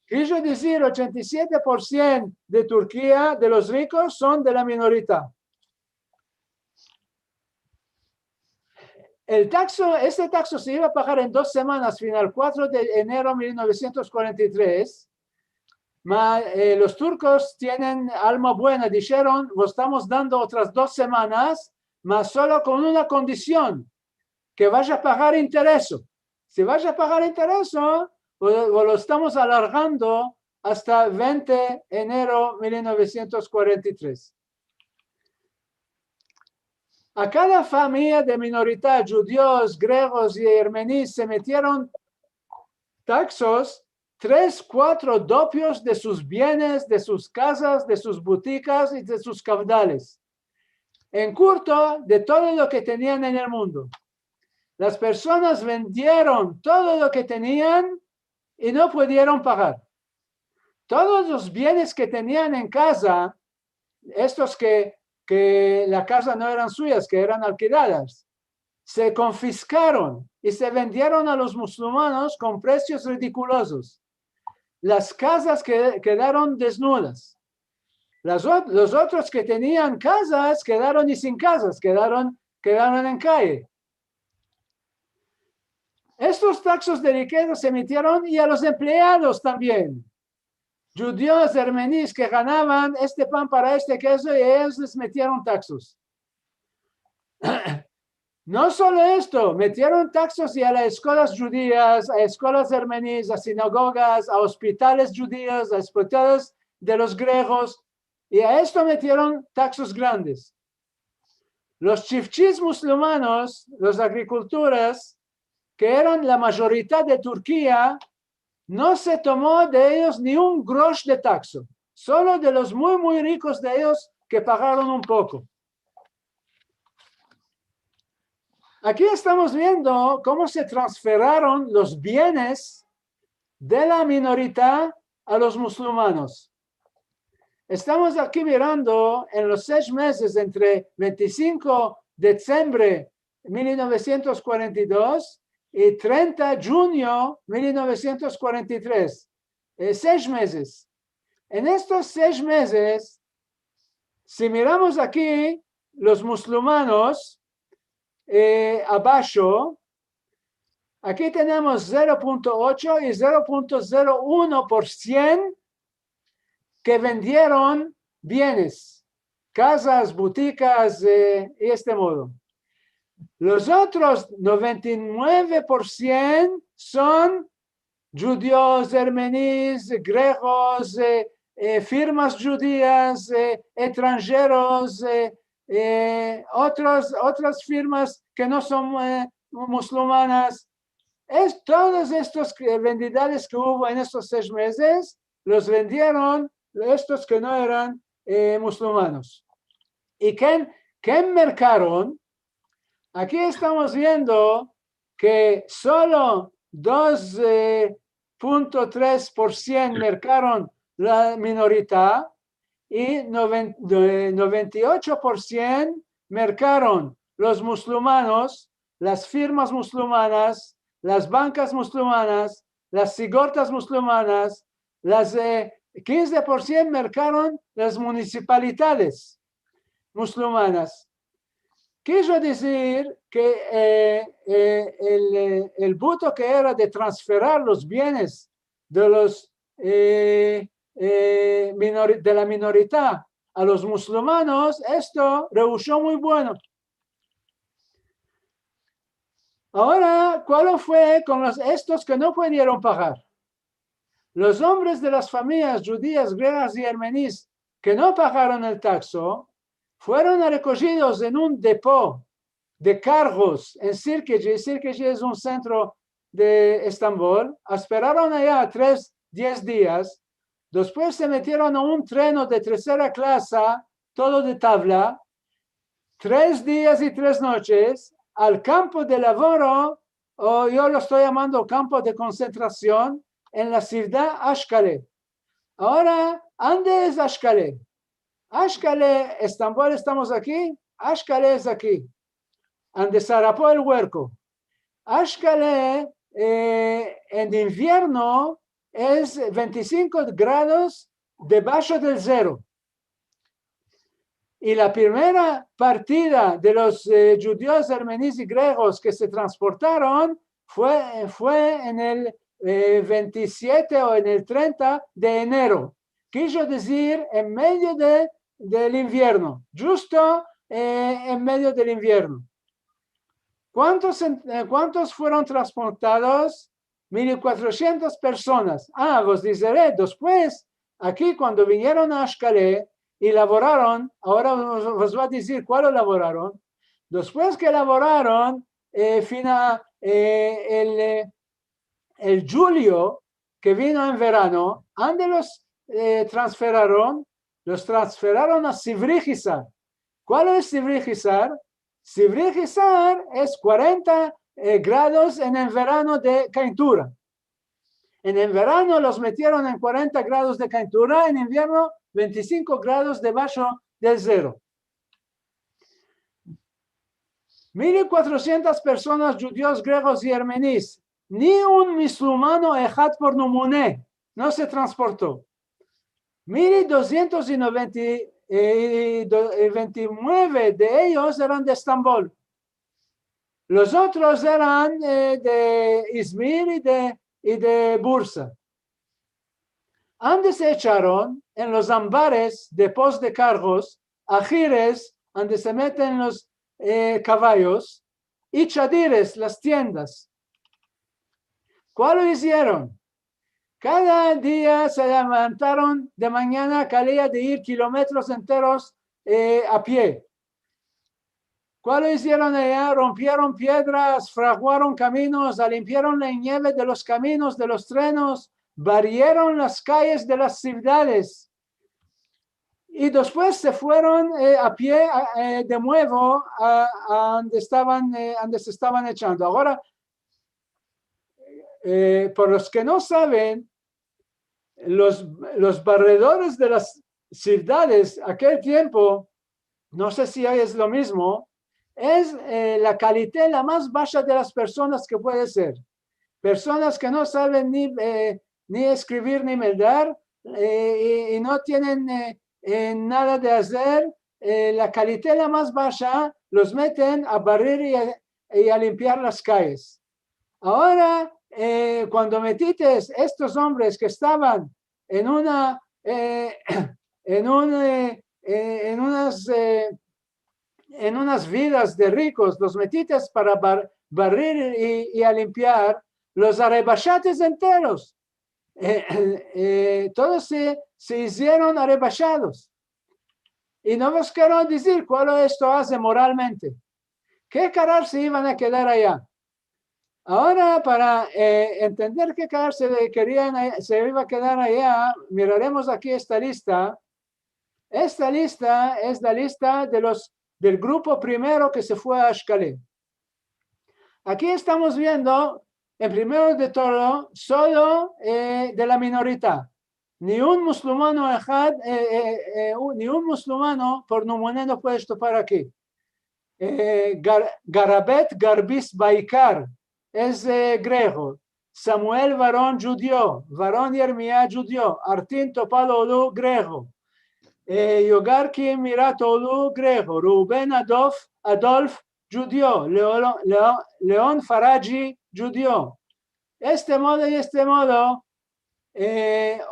Quiero decir, 87% de Turquía, de los ricos, son de la minoría. Este taxo se iba a pagar en 2 semanas, final 4 de enero de 1943. Los turcos tienen alma buena, dijeron, lo estamos dando otras 2 semanas, mas solo con una condición, que vaya a pagar interés. Si vaya a pagar interés, lo estamos alargando hasta 20 de enero de 1943. A cada familia de minoría, judíos, griegos y armenios, se metieron taxos 3, 4 dopios de sus bienes, de sus casas, de sus boutiques y de sus caudales. En corto, de todo lo que tenían en el mundo. Las personas vendieron todo lo que tenían y no pudieron pagar. Todos los bienes que tenían en casa, estos que la casa no eran suyas, que eran alquiladas, se confiscaron y se vendieron a los musulmanes con precios ridículos. Las casas quedaron desnudas. Los otros que tenían casas quedaron y sin casas, quedaron en calle. Estos taxos de riqueza se emitieron y a los empleados también. Judíos, armenios que ganaban este pan para este queso y ellos les metieron taxos. No solo esto, metieron taxos y a las escuelas judías, a escuelas armenias, a sinagogas, a hospitales judíos, a hospitales de los griegos, y a esto metieron taxos grandes. Los chifchis musulmanos, los agricultores, que eran la mayoría de Turquía, no se tomó de ellos ni un grosh de taxo, solo de los muy, muy ricos de ellos que pagaron un poco. Aquí estamos viendo cómo se transferaron los bienes de la minoría a los musulmanes. Estamos aquí mirando en los 6 meses entre 25 diciembre 1942 y 30 de junio 1943. 6 meses. En estos 6 meses, si miramos aquí los musulmanos abajo, aquí tenemos 0.8 y 0.01% que vendieron bienes, casas, boutiques y este modo. Los otros 99% son judíos, armenios, griegos, firmas judías, extranjeros, otras firmas que no son musulmanas. Todos estos vendedores que hubo en estos 6 meses, los vendieron estos que no eran musulmanos. ¿Y qué mercaron? Aquí estamos viendo que solo 2.3% mercaron la minoría y 98% mercaron los musulmanos, las firmas musulmanas, las bancas musulmanas, las sigortas musulmanas, las 15% mercaron las municipalidades musulmanas. Quiso decir que el voto que era de transferir los bienes de los de la minoría a los musulmanos, esto rehusó muy bueno. Ahora, ¿cuál fue con estos que no pudieron pagar? Los hombres de las familias judías, griegas y armenias que no pagaron el taxo fueron recogidos en un depósito de cargos en Sirkeci. Sirkeci es un centro de Estambul. Esperaron allá 10 días. Después se metieron a un tren de tercera clase, todo de tabla, 3 días y 3 noches, al campo de laboro, o yo lo estoy llamando campo de concentración, en la ciudad Ashkale. Ahora, ¿dónde es Ashkale? Ashkale, Estambul, estamos aquí. Ashkale es aquí, donde zarapó el huerco. Ashkale en invierno es 25 grados debajo del 0. Y la primera partida de los judíos, armenios y griegos que se transportaron fue en el 27 o en el 30 de enero. Quiso decir en medio del invierno, justo en medio del invierno. ¿Cuántos fueron transportados? 1.400 personas. Vos diré, después, aquí cuando vinieron a Ashkale y laboraron, ahora os voy a decir cuál laboraron. Después que laboraron, el julio, que vino en verano, ¿dónde los transferaron? Los transferaron a Sivri-Hisar. ¿Cuál es Sivri-Hisar? Sivri-Hisar es 40 grados en el verano de calentura. En el verano los metieron en 40 grados de calentura, en invierno 25 grados debajo del 0. 1.400 personas, judíos, griegos y armenios. Ni un musulmano ejat por numuné no se transportó. 1.229 de ellos eran de Estambul. Los otros eran de Izmir y de Bursa. ¿Dónde se echaron? En los ambares, depósitos de cargos, ajires, donde se meten los caballos, y chadires, las tiendas. ¿Cuál lo hicieron? Cada día se levantaron de mañana, calía de ir kilómetros enteros a pie. ¿Cuál lo hicieron allá? Rompieron piedras, fraguaron caminos, limpiaron la nieve de los caminos, de los trenes, barrieron las calles de las ciudades. Y después se fueron a pie de nuevo a donde se estaban echando. Ahora, por los que no saben, los barredores de las ciudades, aquel tiempo, no sé si hoy es lo mismo, es la calidad la más baja de las personas que puede ser. Personas que no saben ni escribir ni medir y no tienen nada de hacer, la calidad la más baja los meten a barrer y a limpiar las calles. Ahora, cuando metiste estos hombres que estaban en unas vidas de ricos, los metiste para barrer y a limpiar, los arrebachates enteros, todos se hicieron arrebachados. Y no os quiero decir cuál esto hace moralmente. ¿Qué carar se iban a quedar allá? Ahora, para entender qué carar se iba a quedar allá, miraremos aquí esta lista. Esta lista es la lista del grupo primero que se fue a Ashkelon. Aquí estamos viendo, en primero de todo, solo de la minoría. Ni un musulmano por Numone no puede estopar aquí. Garabet Garbis Baikar es griego. Samuel varón judío. Varón Yermía judío. Artin Topalolu griego. Yogarki Miratolu griego. Rubén Adolf judío. León Faraji judío. Este modo,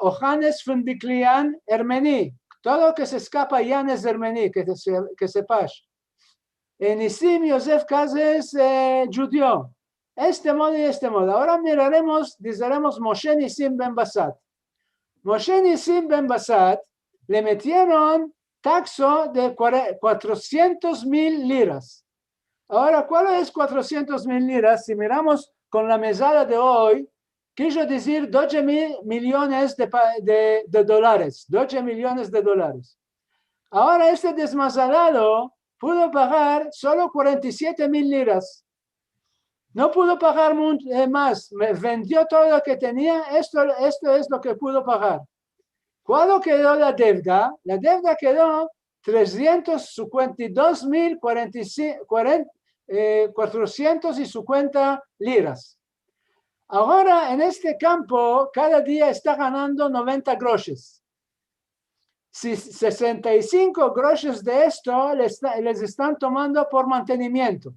Ojanes Fundiklian armení. Todo que se escapa ya es armení, que sepas. Nisim Yosef Kazes judío. Este modo. Ahora diremos Moshe Nisim Ben Basat. Moshe Nisim Ben Basat le metieron taxo de 400,000 liras. Ahora, ¿cuál es 400,000 liras? Si miramos con la mesada de hoy, quiso decir 12 millones de dólares. 12 millones de dólares. Ahora, este desmasalado pudo pagar solo 47,000 liras. No pudo pagar más. Vendió todo lo que tenía. Esto es lo que pudo pagar. ¿Cuándo quedó la deuda? La deuda quedó 352,450 liras. Ahora, en este campo, cada día está ganando 90 groches. Si 65 groches de esto les están tomando por mantenimiento.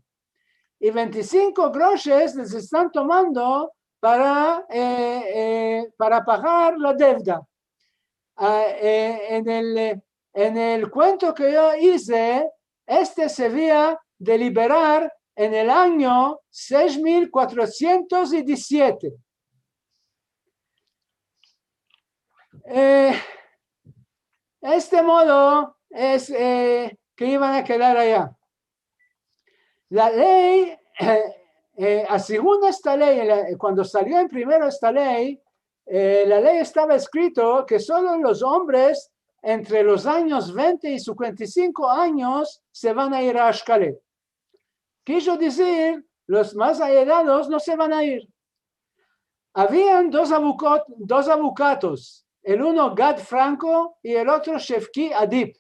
Y 25 groches les están tomando para pagar la deuda. En el cuento que yo hice, se había de liberar en el año 6,417. Este modo es que iban a quedar allá. La ley, según esta ley, cuando salió en primero esta ley, la ley estaba escrito que solo los hombres entre los años 20 y 55 años se van a ir a Ashkelon. Quiso decir, los más allegados no se van a ir. Habían dos abucatos, el uno Gad Franco y el otro Shefki Adib.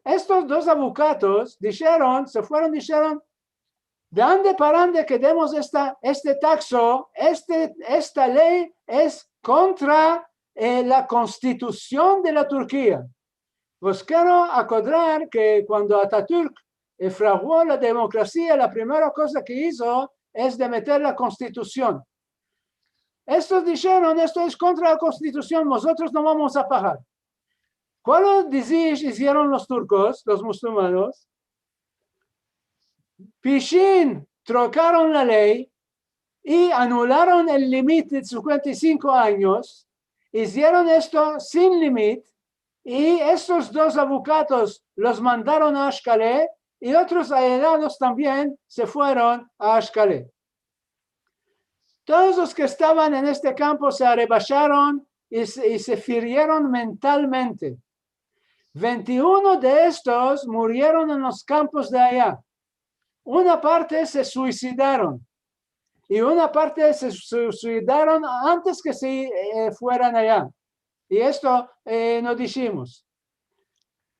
Estos dos abucatos dijeron, ¿de dónde para dónde que demos este taxo? Esta ley es contra la constitución de la Turquía. Os quiero acordar que cuando Atatürk fraguó la democracia, la primera cosa que hizo es de meter la constitución. Estos dijeron, esto es contra la constitución, nosotros no vamos a pagar. ¿Cuál hicieron los turcos, los musulmanes? Pishin trocaron la ley y anularon el límite de 55 años, hicieron esto sin límite y estos dos abucatos los mandaron a Ashkelon y otros allegados también se fueron a Ashkelon. Todos los que estaban en este campo se arrebacharon y se firieron mentalmente. 21 de estos murieron en los campos de allá. Una parte se suicidaron y una parte se suicidaron antes que se fueran allá. Y esto no dijimos.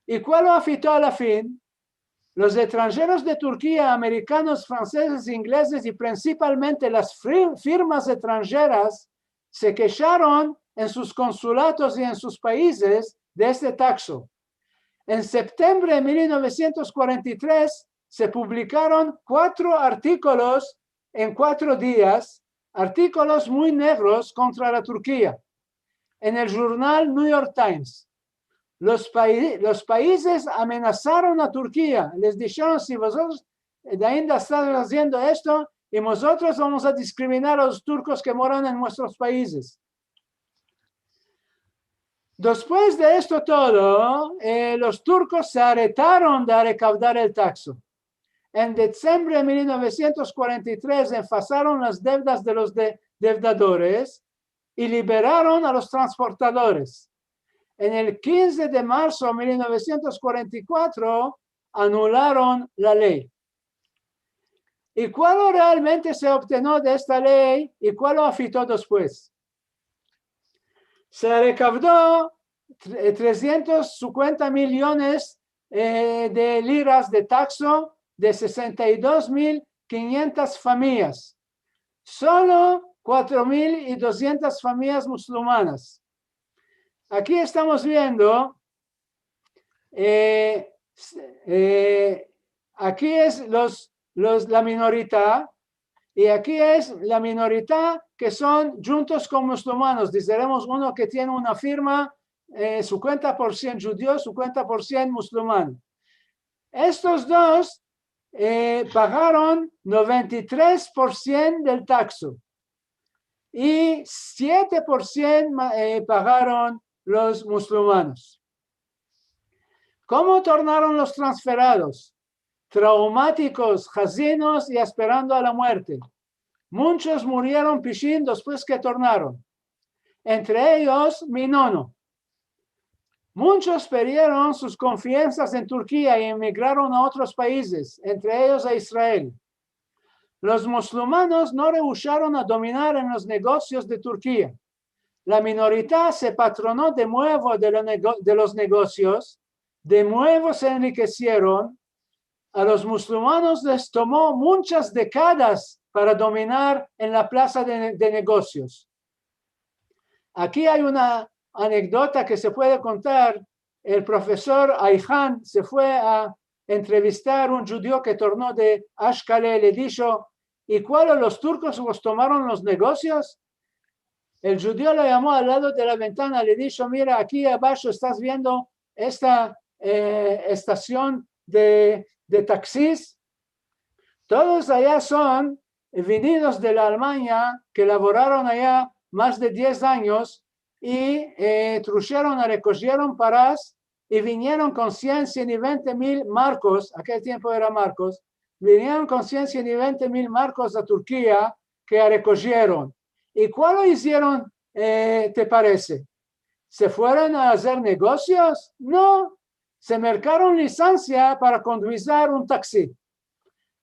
¿Y cuál lo afectó a la fin? Los extranjeros de Turquía, americanos, franceses, ingleses y principalmente las firmas extranjeras se quejaron en sus consulatos y en sus países de este taxo. En septiembre de 1943 se publicaron 4 artículos en 4 días, artículos muy negros contra la Turquía, en el jornal New York Times. Los países amenazaron a Turquía, les dijeron: si vosotros de ahí están haciendo esto, y nosotros vamos a discriminar a los turcos que moran en nuestros países. Después de esto todo, los turcos se hartaron de recaudar el taxo. En diciembre de 1943 enfasaron las deudas de los deudadores y liberaron a los transportadores. En el 15 de marzo de 1944 anularon la ley. ¿Y cuál realmente se obtuvo de esta ley y cuál lo afectó después? Se recaudó 350 millones de liras de taxo de 62.500 familias. Solo 4.200 familias musulmanas. Aquí estamos viendo, aquí es la minoría, y aquí es la minoría que son juntos con musulmanes. Diremos uno que tiene una firma, 50% judío, 50% musulmán. Estos dos pagaron 93% del taxo y 7% pagaron los musulmanes. ¿Cómo tornaron los transferados? Traumáticos, jazinos y esperando a la muerte. Muchos murieron pishin después que tornaron. Entre ellos, mi nono. Muchos perdieron sus confianzas en Turquía y emigraron a otros países, entre ellos a Israel. Los musulmanes no rehusaron a dominar en los negocios de Turquía. La minoría se patronó de nuevo de los negocios, de nuevo se enriquecieron. A los musulmanes les tomó muchas décadas para dominar en la plaza de negocios. Aquí hay una anécdota que se puede contar. El profesor Ayhan se fue a entrevistar a un judío que tornó de Ashkale, le dijo: ¿y cuáles los turcos los tomaron los negocios? El judío lo llamó al lado de la ventana, le dijo: mira, aquí abajo estás viendo esta estación de taxis. Todos allá son venidos de la Alemania que laboraron allá más de 10 años y recogieron paras y vinieron con 100, 120.000 marcos, aquel tiempo era marcos, vinieron con 100, 120.000 marcos a Turquía que recogieron. ¿Y cuál lo hicieron, te parece? ¿Se fueron a hacer negocios? No, se mercaron licencia para conducir un taxi.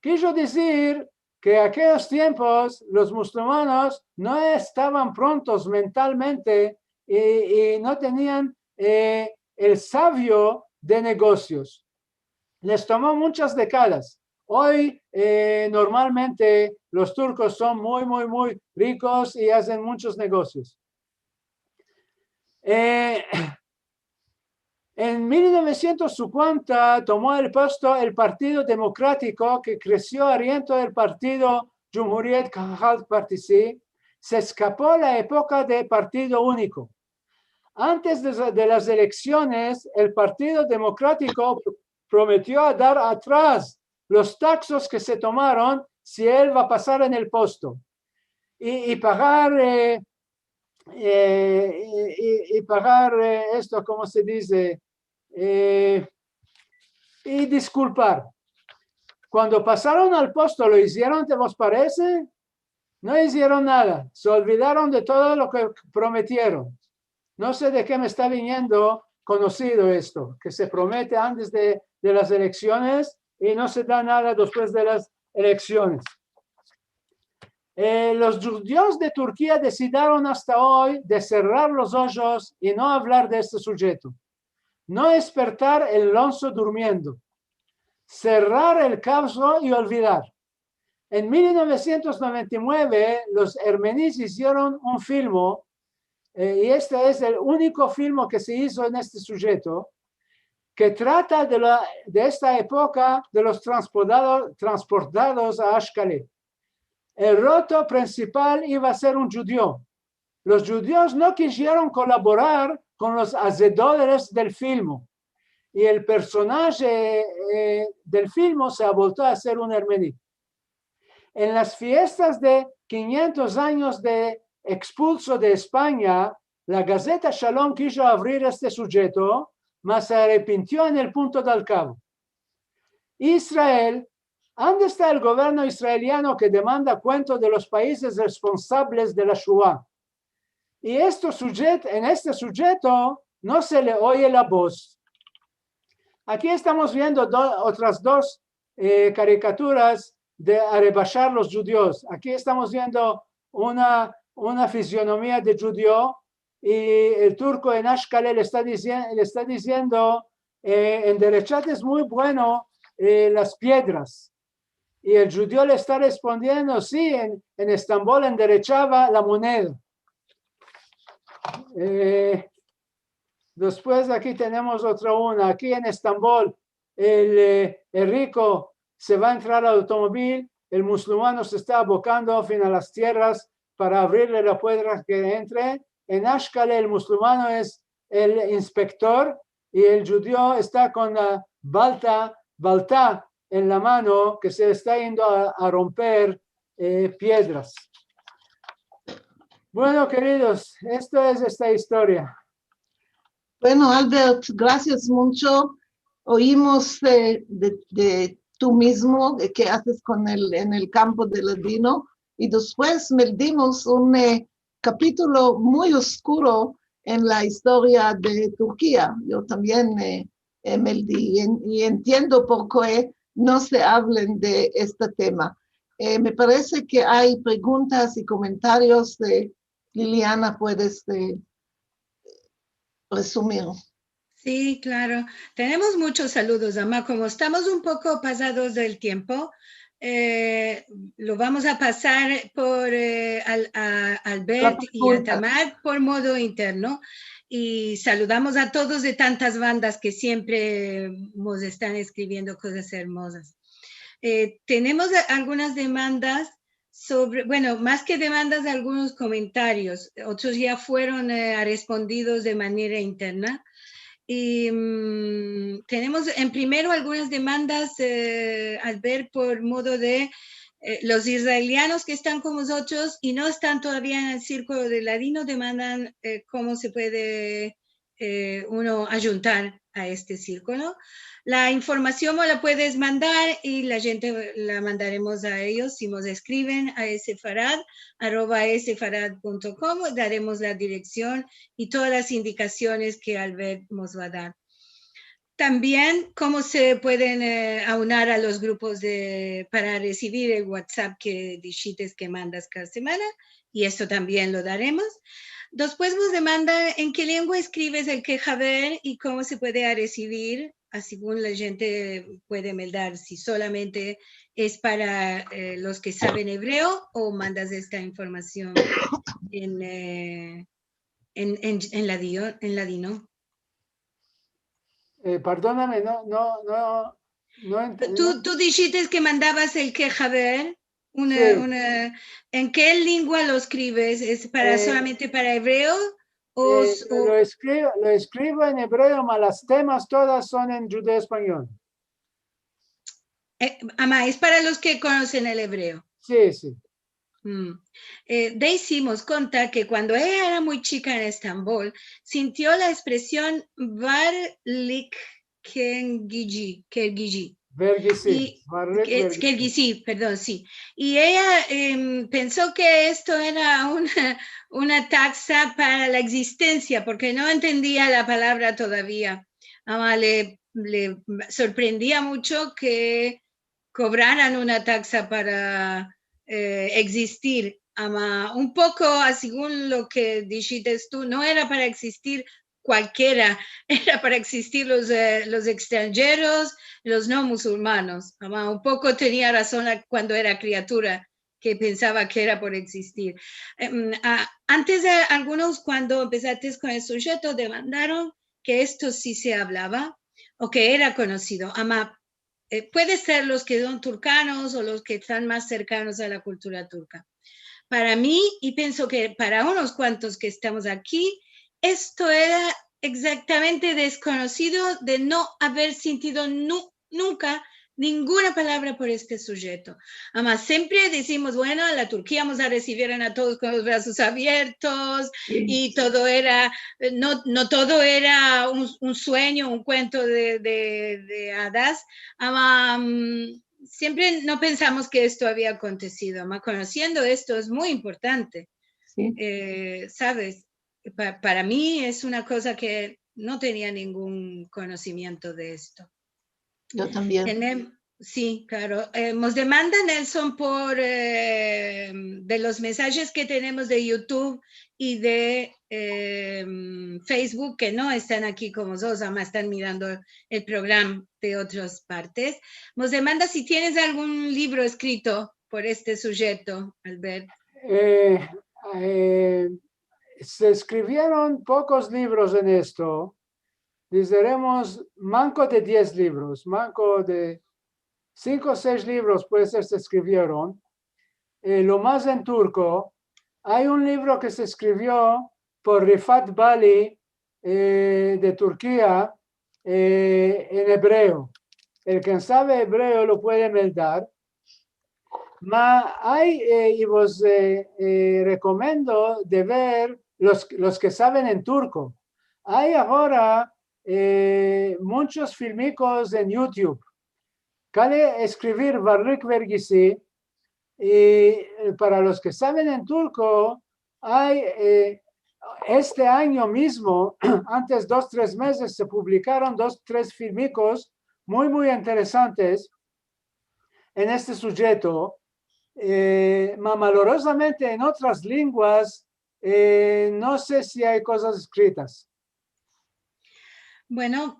Quiso decir que en aquellos tiempos los musulmanes no estaban prontos mentalmente y no tenían el sabio de negocios. Les tomó muchas décadas. Hoy normalmente los turcos son muy, muy, muy ricos y hacen muchos negocios. En 1950 tomó el puesto el Partido Democrático, que creció oriento del Partido Cumhuriyet Halk Partisi. Se escapó la época de partido único. Antes de las elecciones, el Partido Democrático prometió dar atrás los taxos que se tomaron si él va a pasar en el puesto y pagar esto, ¿cómo se dice? Y disculpar. Cuando pasaron al puesto, ¿lo hicieron, te os parece? No hicieron nada. Se olvidaron de todo lo que prometieron. No sé de qué me está viniendo conocido esto, que se promete antes de las elecciones y no se da nada después de las elecciones. Los judíos de Turquía decidieron hasta hoy de cerrar los ojos y no hablar de este sujeto. No despertar el lonzo durmiendo. cerrar el caso y olvidar. En 1999, los armenios hicieron un filme, y este es el único filme que se hizo en este sujeto, que trata de esta época de los transportados a Ashkelon. El roto principal iba a ser un judío. Los judíos no quisieron colaborar con los hacedores del filme. Y el personaje del filme se ha vuelto a ser un armenio. En las fiestas de 500 años de expulso de España, la Gaceta Shalom quiso abrir este sujeto, mas se arrepintió en el punto del cabo. Israel, ¿dónde está el gobierno israeliano que demanda cuenta de los países responsables de la Shoah? Y en este sujeto no se le oye la voz. Aquí estamos viendo otras dos caricaturas de arrebatar los judíos. Aquí estamos viendo una fisionomía de judío y el turco en Ashkelon le está diciendo en Derechat es muy bueno las piedras. Y el judío le está respondiendo, sí, en Estambul enderechaba la moneda. Después aquí tenemos otra una. Aquí en Estambul, el rico se va a entrar al automóvil, el musulmán se está abocando a las tierras para abrirle la puerta que entre. En Ashkelon el musulmán es el inspector y el judío está con la balta en la mano que se está yendo a romper piedras. Bueno, queridos, esto es esta historia. Bueno, Albert, gracias mucho. Oímos de tú mismo, de qué haces en el campo de Ladino, y después me dimos un capítulo muy oscuro en la historia de Turquía. Yo también me di y entiendo por qué no se hablen de este tema. Me parece que hay preguntas y comentarios. Liliana, puedes resumir. Sí, claro. Tenemos muchos saludos, Ama. Como estamos un poco pasados del tiempo, lo vamos a pasar por a Albert y a Tamar por modo interno. Y saludamos a todos de tantas bandas que siempre nos están escribiendo cosas hermosas. Tenemos algunas demandas sobre, bueno, más que demandas, algunos comentarios. Otros ya fueron respondidos de manera interna. Y tenemos en primero algunas demandas, al ver por modo de los israelianos que están con nosotros y no están todavía en el círculo de Ladino, demandan cómo se puede uno ayuntar a este círculo. La información me la puedes mandar y la gente la mandaremos a ellos. Si nos escriben a sfarad@sfarad.com, daremos la dirección y todas las indicaciones que Albert nos va a dar. También cómo se pueden aunar a los grupos para recibir el WhatsApp que digites que mandas cada semana, y esto también lo daremos. Después nos demanda en qué lengua escribes el quejaver y cómo se puede recibir, según la gente puede mandar, si solamente es para los que saben hebreo o mandas esta información en ladino. Perdóname, no entendí. Tú dijiste que mandabas el quejaver. Sí. ¿En qué lengua lo escribes? ¿Es solamente para hebreo? Lo escribo en hebreo, mas las temas todas son en judeo español. Ama, es para los que conocen el hebreo. Sí, sí. Daisy nos cuenta que cuando ella era muy chica en Estambul, sintió la expresión Varlik Kergiji. Kergiji, perdón, sí. Y ella pensó que esto era una taxa para la existencia, porque no entendía la palabra todavía. Le sorprendía mucho que cobraran una taxa para existir. Un poco, según lo que dijiste tú, no era para existir cualquiera, era para existir los extranjeros, los no musulmanos. Un poco tenía razón cuando era criatura, que pensaba que era por existir. Antes algunos, cuando empezaste con el sujeto, demandaron que esto sí se hablaba o que era conocido. Puede ser los que son turcanos o los que están más cercanos a la cultura turca. Para mí, y pienso que para unos cuantos que estamos aquí, esto era exactamente desconocido, de no haber sentido nunca ninguna palabra por este sujeto. Además, siempre decimos, bueno, la Turquía vamos a recibir a todos con los brazos abiertos, y todo era, no todo era un sueño, un cuento de hadas. Siempre no pensamos que esto había acontecido. Conociendo esto es muy importante. Sí. ¿Sabes? Para mí es una cosa que no tenía ningún conocimiento de esto. Yo también. Sí, claro. Nos demanda Nelson por de los mensajes que tenemos de YouTube y de Facebook, que no están aquí como vosotros, además están mirando el programa de otras partes. Nos demanda si tienes algún libro escrito por este sujeto, Albert. Se escribieron pocos libros en esto. Diremos manco de 10 libros, manco de 5 o 6 libros puede ser se escribieron. Lo más en turco. Hay un libro que se escribió por Rifat Bali de Turquía en hebreo. El que sabe hebreo lo puede mandar. Y vos recomiendo de ver los que saben en turco. Hay ahora muchos filmicos en YouTube. Cabe escribir Varlık Vergisi, y para los que saben en turco, hay este año mismo, antes 2 o 3 meses, se publicaron 2 o 3 filmicos muy interesantes en este sujeto. Malorosamente en otras lenguas, no sé si hay cosas escritas. Bueno,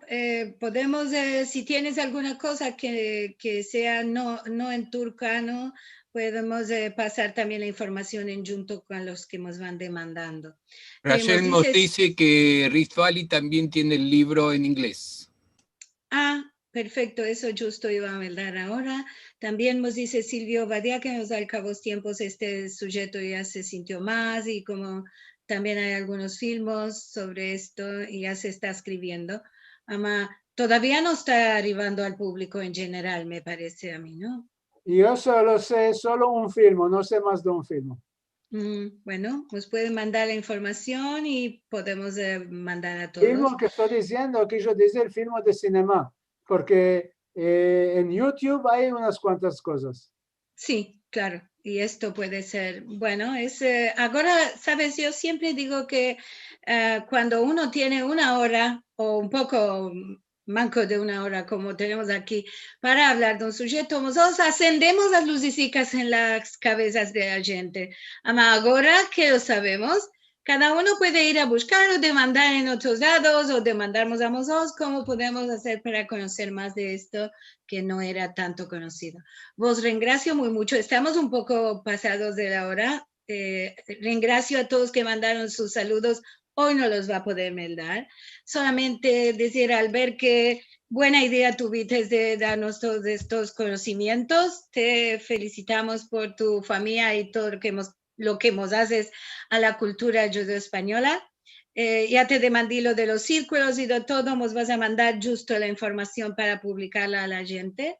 podemos, si tienes alguna cosa que sea no en turcano, podemos pasar también la información en junto con los que nos van demandando. Rachel nos dice que Rift Valley también tiene el libro en inglés. Perfecto, eso justo iba a hablar ahora. También nos dice Silvio Badia que nos da al cabo tiempos este sujeto ya se sintió más, y como también hay algunos filmes sobre esto y ya se está escribiendo. Todavía no está arribando al público en general, me parece a mí, ¿no? Yo solo sé un film, no sé más de un film. Bueno, nos pueden mandar la información y podemos mandar a todos. El film que estoy diciendo, que yo dice el film de cinema, porque en YouTube hay unas cuantas cosas. Sí, claro, y esto puede ser, bueno, ahora, sabes, yo siempre digo que cuando uno tiene 1 hora o un poco manco de 1 hora, como tenemos aquí, para hablar de un sujeto, nosotros acendemos las lucecitas en las cabezas de la gente. Ahora que lo sabemos, cada uno puede ir a buscar o demandar en otros lados o demandarnos a nosotros cómo podemos hacer para conocer más de esto que no era tanto conocido. Vos reengracio muy mucho. Estamos un poco pasados de la hora. Reengracio a todos que mandaron sus saludos. Hoy no los va a poder mandar. Solamente decir, Albert, que buena idea tuviste de darnos todos estos conocimientos. Te felicitamos por tu familia y todo lo que nos haces a la cultura judeo-española. Ya te demandé lo de los círculos y de todo, nos vas a mandar justo la información para publicarla a la gente.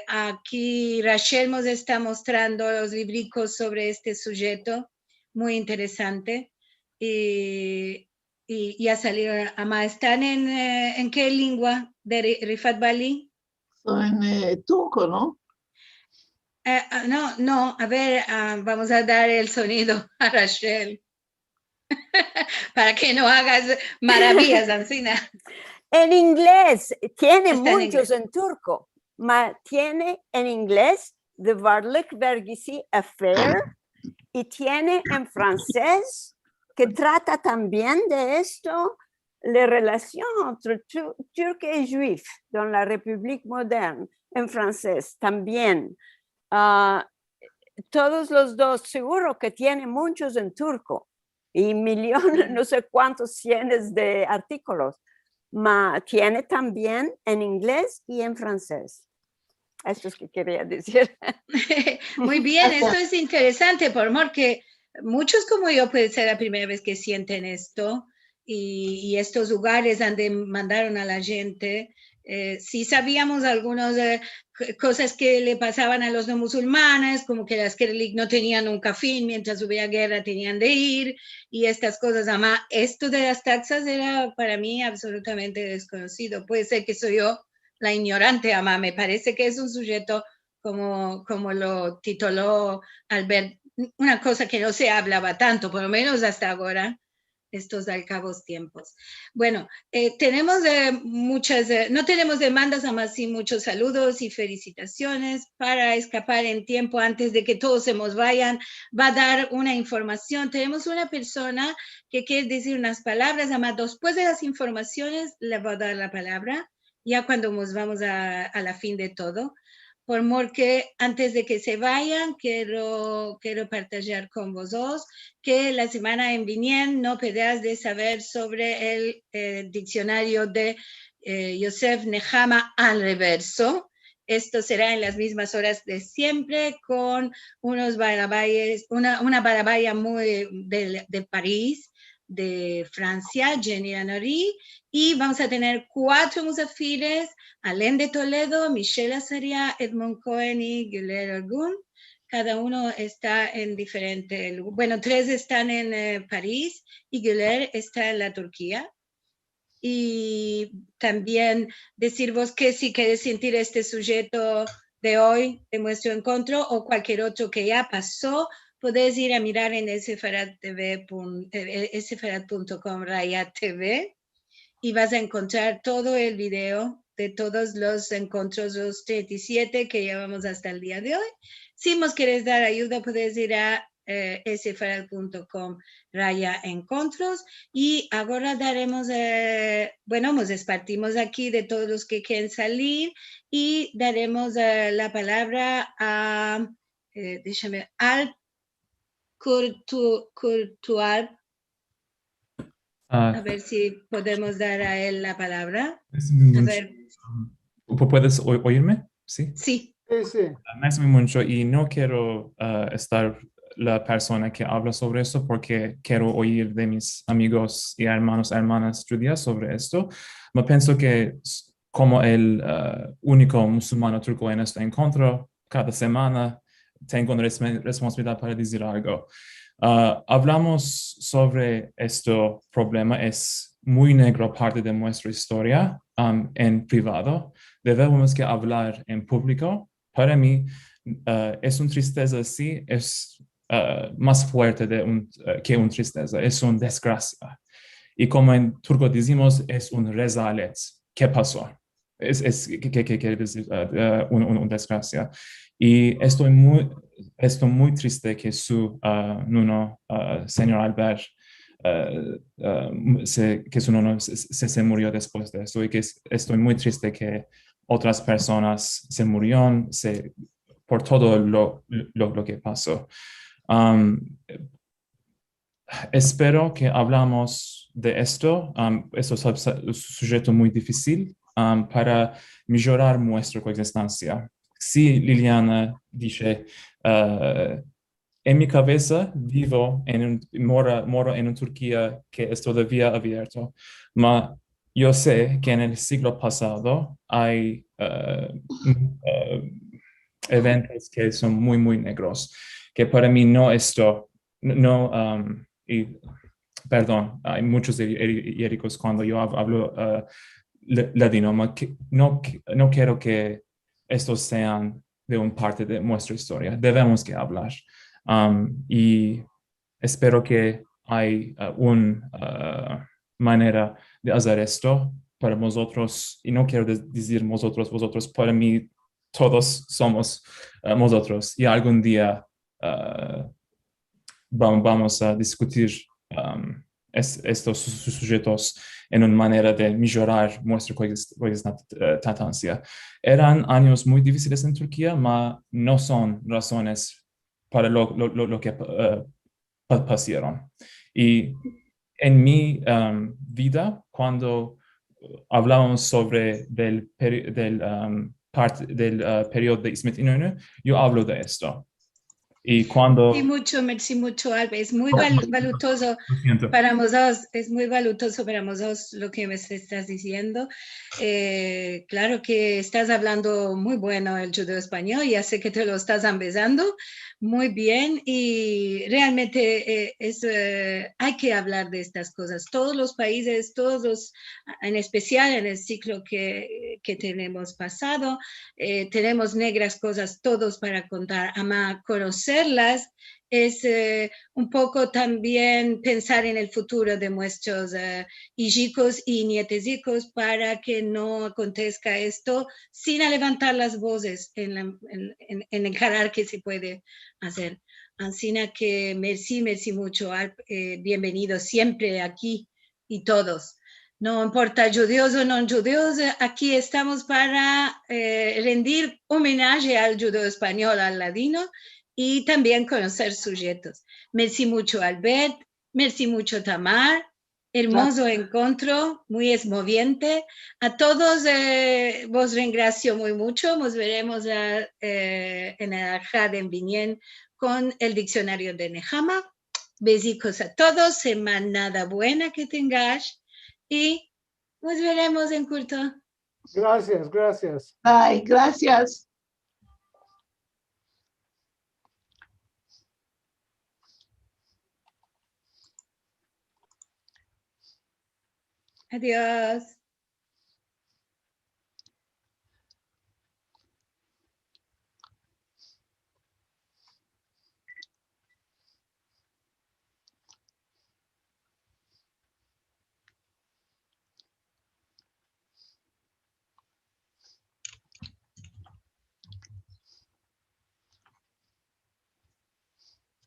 Aquí Rachel nos está mostrando los libricos sobre este sujeto, muy interesante. Y ya salieron. ¿Están en qué lengua de Rifat Bali? En turco, ¿no? No, a ver, vamos a dar el sonido a Rachel para que no hagas maravillas, Ancina. En inglés, tiene Está muchos en turco, tiene en inglés The Varlık Vergisi Affair, y tiene en francés, que trata también de esto, les relations entre Turcs et Juifs dans la République moderne, en francés también. Todos los dos, seguro que tiene muchos en turco y millones, no sé cuántos cientos de artículos, pero tiene también en inglés y en francés. Esto es que quería decir. Muy bien, esto es interesante, porque muchos como yo puede ser la primera vez que sienten esto y estos lugares donde mandaron a la gente. Sí sabíamos algunas cosas que le pasaban a los no musulmanes, como que las Kerlik no tenían nunca fin, mientras hubiera guerra tenían de ir, y estas cosas. Además, esto de las taxas era para mí absolutamente desconocido. Puede ser que soy yo la ignorante, ama. Me parece que es un sujeto, como lo tituló Albert, una cosa que no se hablaba tanto, por lo menos hasta ahora, estos alcabos tiempos. Bueno, tenemos no tenemos demandas, además sí muchos saludos y felicitaciones. Para escapar en tiempo antes de que todos se nos vayan, va a dar una información. Tenemos una persona que quiere decir unas palabras, además después de las informaciones le va a dar la palabra, ya cuando nos vamos a la fin de todo. Porque antes de que se vayan, quiero partillar con vosotros que la semana en viniendo no podrás de saber sobre el diccionario de Yosef Nehama al reverso. Esto será en las mismas horas de siempre con unos barabayes, una barabaya muy de París, de Francia, Jenny Anori, y vamos a tener 4 musafires, Alain de Toledo, Michelle Azaria, Edmond Cohen y Guler Argun. Cada uno está en diferente lugar. Bueno, 3 están en París y Guler está en la Turquía. Y también deciros que si queréis sentir este sujeto de hoy, de nuestro encuentro, o cualquier otro que ya pasó, podéis ir a mirar en sfarad.com /TV y vas a encontrar todo el video de todos los encuentros, los 37 que llevamos hasta el día de hoy. Si nos queréis dar ayuda, podéis ir a sfarad.com /encuentros y ahora daremos, nos despartimos aquí de todos los que quieren salir y daremos la palabra a, al Courtois. A ver si podemos dar a él la palabra. A ver. ¿Puedes oírme? Sí. Sí. Sí. Me hace mucho y no quiero estar la persona que habla sobre esto porque quiero oír de mis amigos y hermanas judías sobre esto. Me pienso que como el único musulmán turco en este encuentro, cada semana tengo una responsabilidad para decir algo. Hablamos sobre este problema, es muy negro parte de nuestra historia en privado. Debemos que hablar en público. Para mí es una tristeza, sí, es más fuerte que una tristeza, es una desgracia. Y como en turco decimos, es un rezalet. ¿Qué pasó? ¿Qué quiere decir una desgracia? Y estoy muy triste que su nuno, señor Albert, que su nuno se murió después de eso y que estoy muy triste que otras personas se murieron por todo lo que pasó. Espero que hablamos de esto. Esto es un sujeto muy difícil para mejorar nuestra coexistencia. Sí, Liliana dice, en mi cabeza vivo moro en una Turquía que es todavía abierto, pero yo sé que en el siglo pasado hay eventos que son muy, muy negros, que para mí no esto, perdón, hay muchos hiericos cuando yo hablo ladino, no quiero que estos sean de una parte de nuestra historia. Debemos que hablar. Y espero que hay una manera de hacer esto para nosotros. Y no quiero decir vosotros, para mí todos somos nosotros. Y algún día vamos a discutir estos sujetos en una manera de mejorar nuestra coexistència. Eran años muy difíciles en Turquía, pero no son razones para lo que pasaron. Y en mi vida, cuando hablábamos sobre del periodo de Smith Inönü, yo hablo de esto. Y cuando... Merci mucho, Albe. Es muy valutoso para nosotros, es muy valutoso para nosotros lo que me estás diciendo. Claro que estás hablando muy bueno el judeo español, ya sé que te lo estás empezando muy bien y realmente hay que hablar de estas cosas. Todos los países, en especial en el ciclo que tenemos pasado, tenemos negras cosas todos para contar, ama conocerlas es un poco también pensar en el futuro de nuestros hijos y nietecicos para que no acontezca esto sin levantar las voces en el canal que se puede hacer. Así que merci mucho, bienvenido siempre aquí y todos. No importa judíos o no judíos, aquí estamos para rendir homenaje al judeo español, al ladino, y también conocer sujetos. Merci mucho, Albert. Merci mucho, Tamar. Hermoso encuentro, muy esmoviente. A todos vos regracio muy mucho. Nos veremos en el Arjad en Binien con el diccionario de Nehama. Besicos a todos, semana buena que tengáis y nos veremos en culto. Gracias. Bye, gracias. Adiós.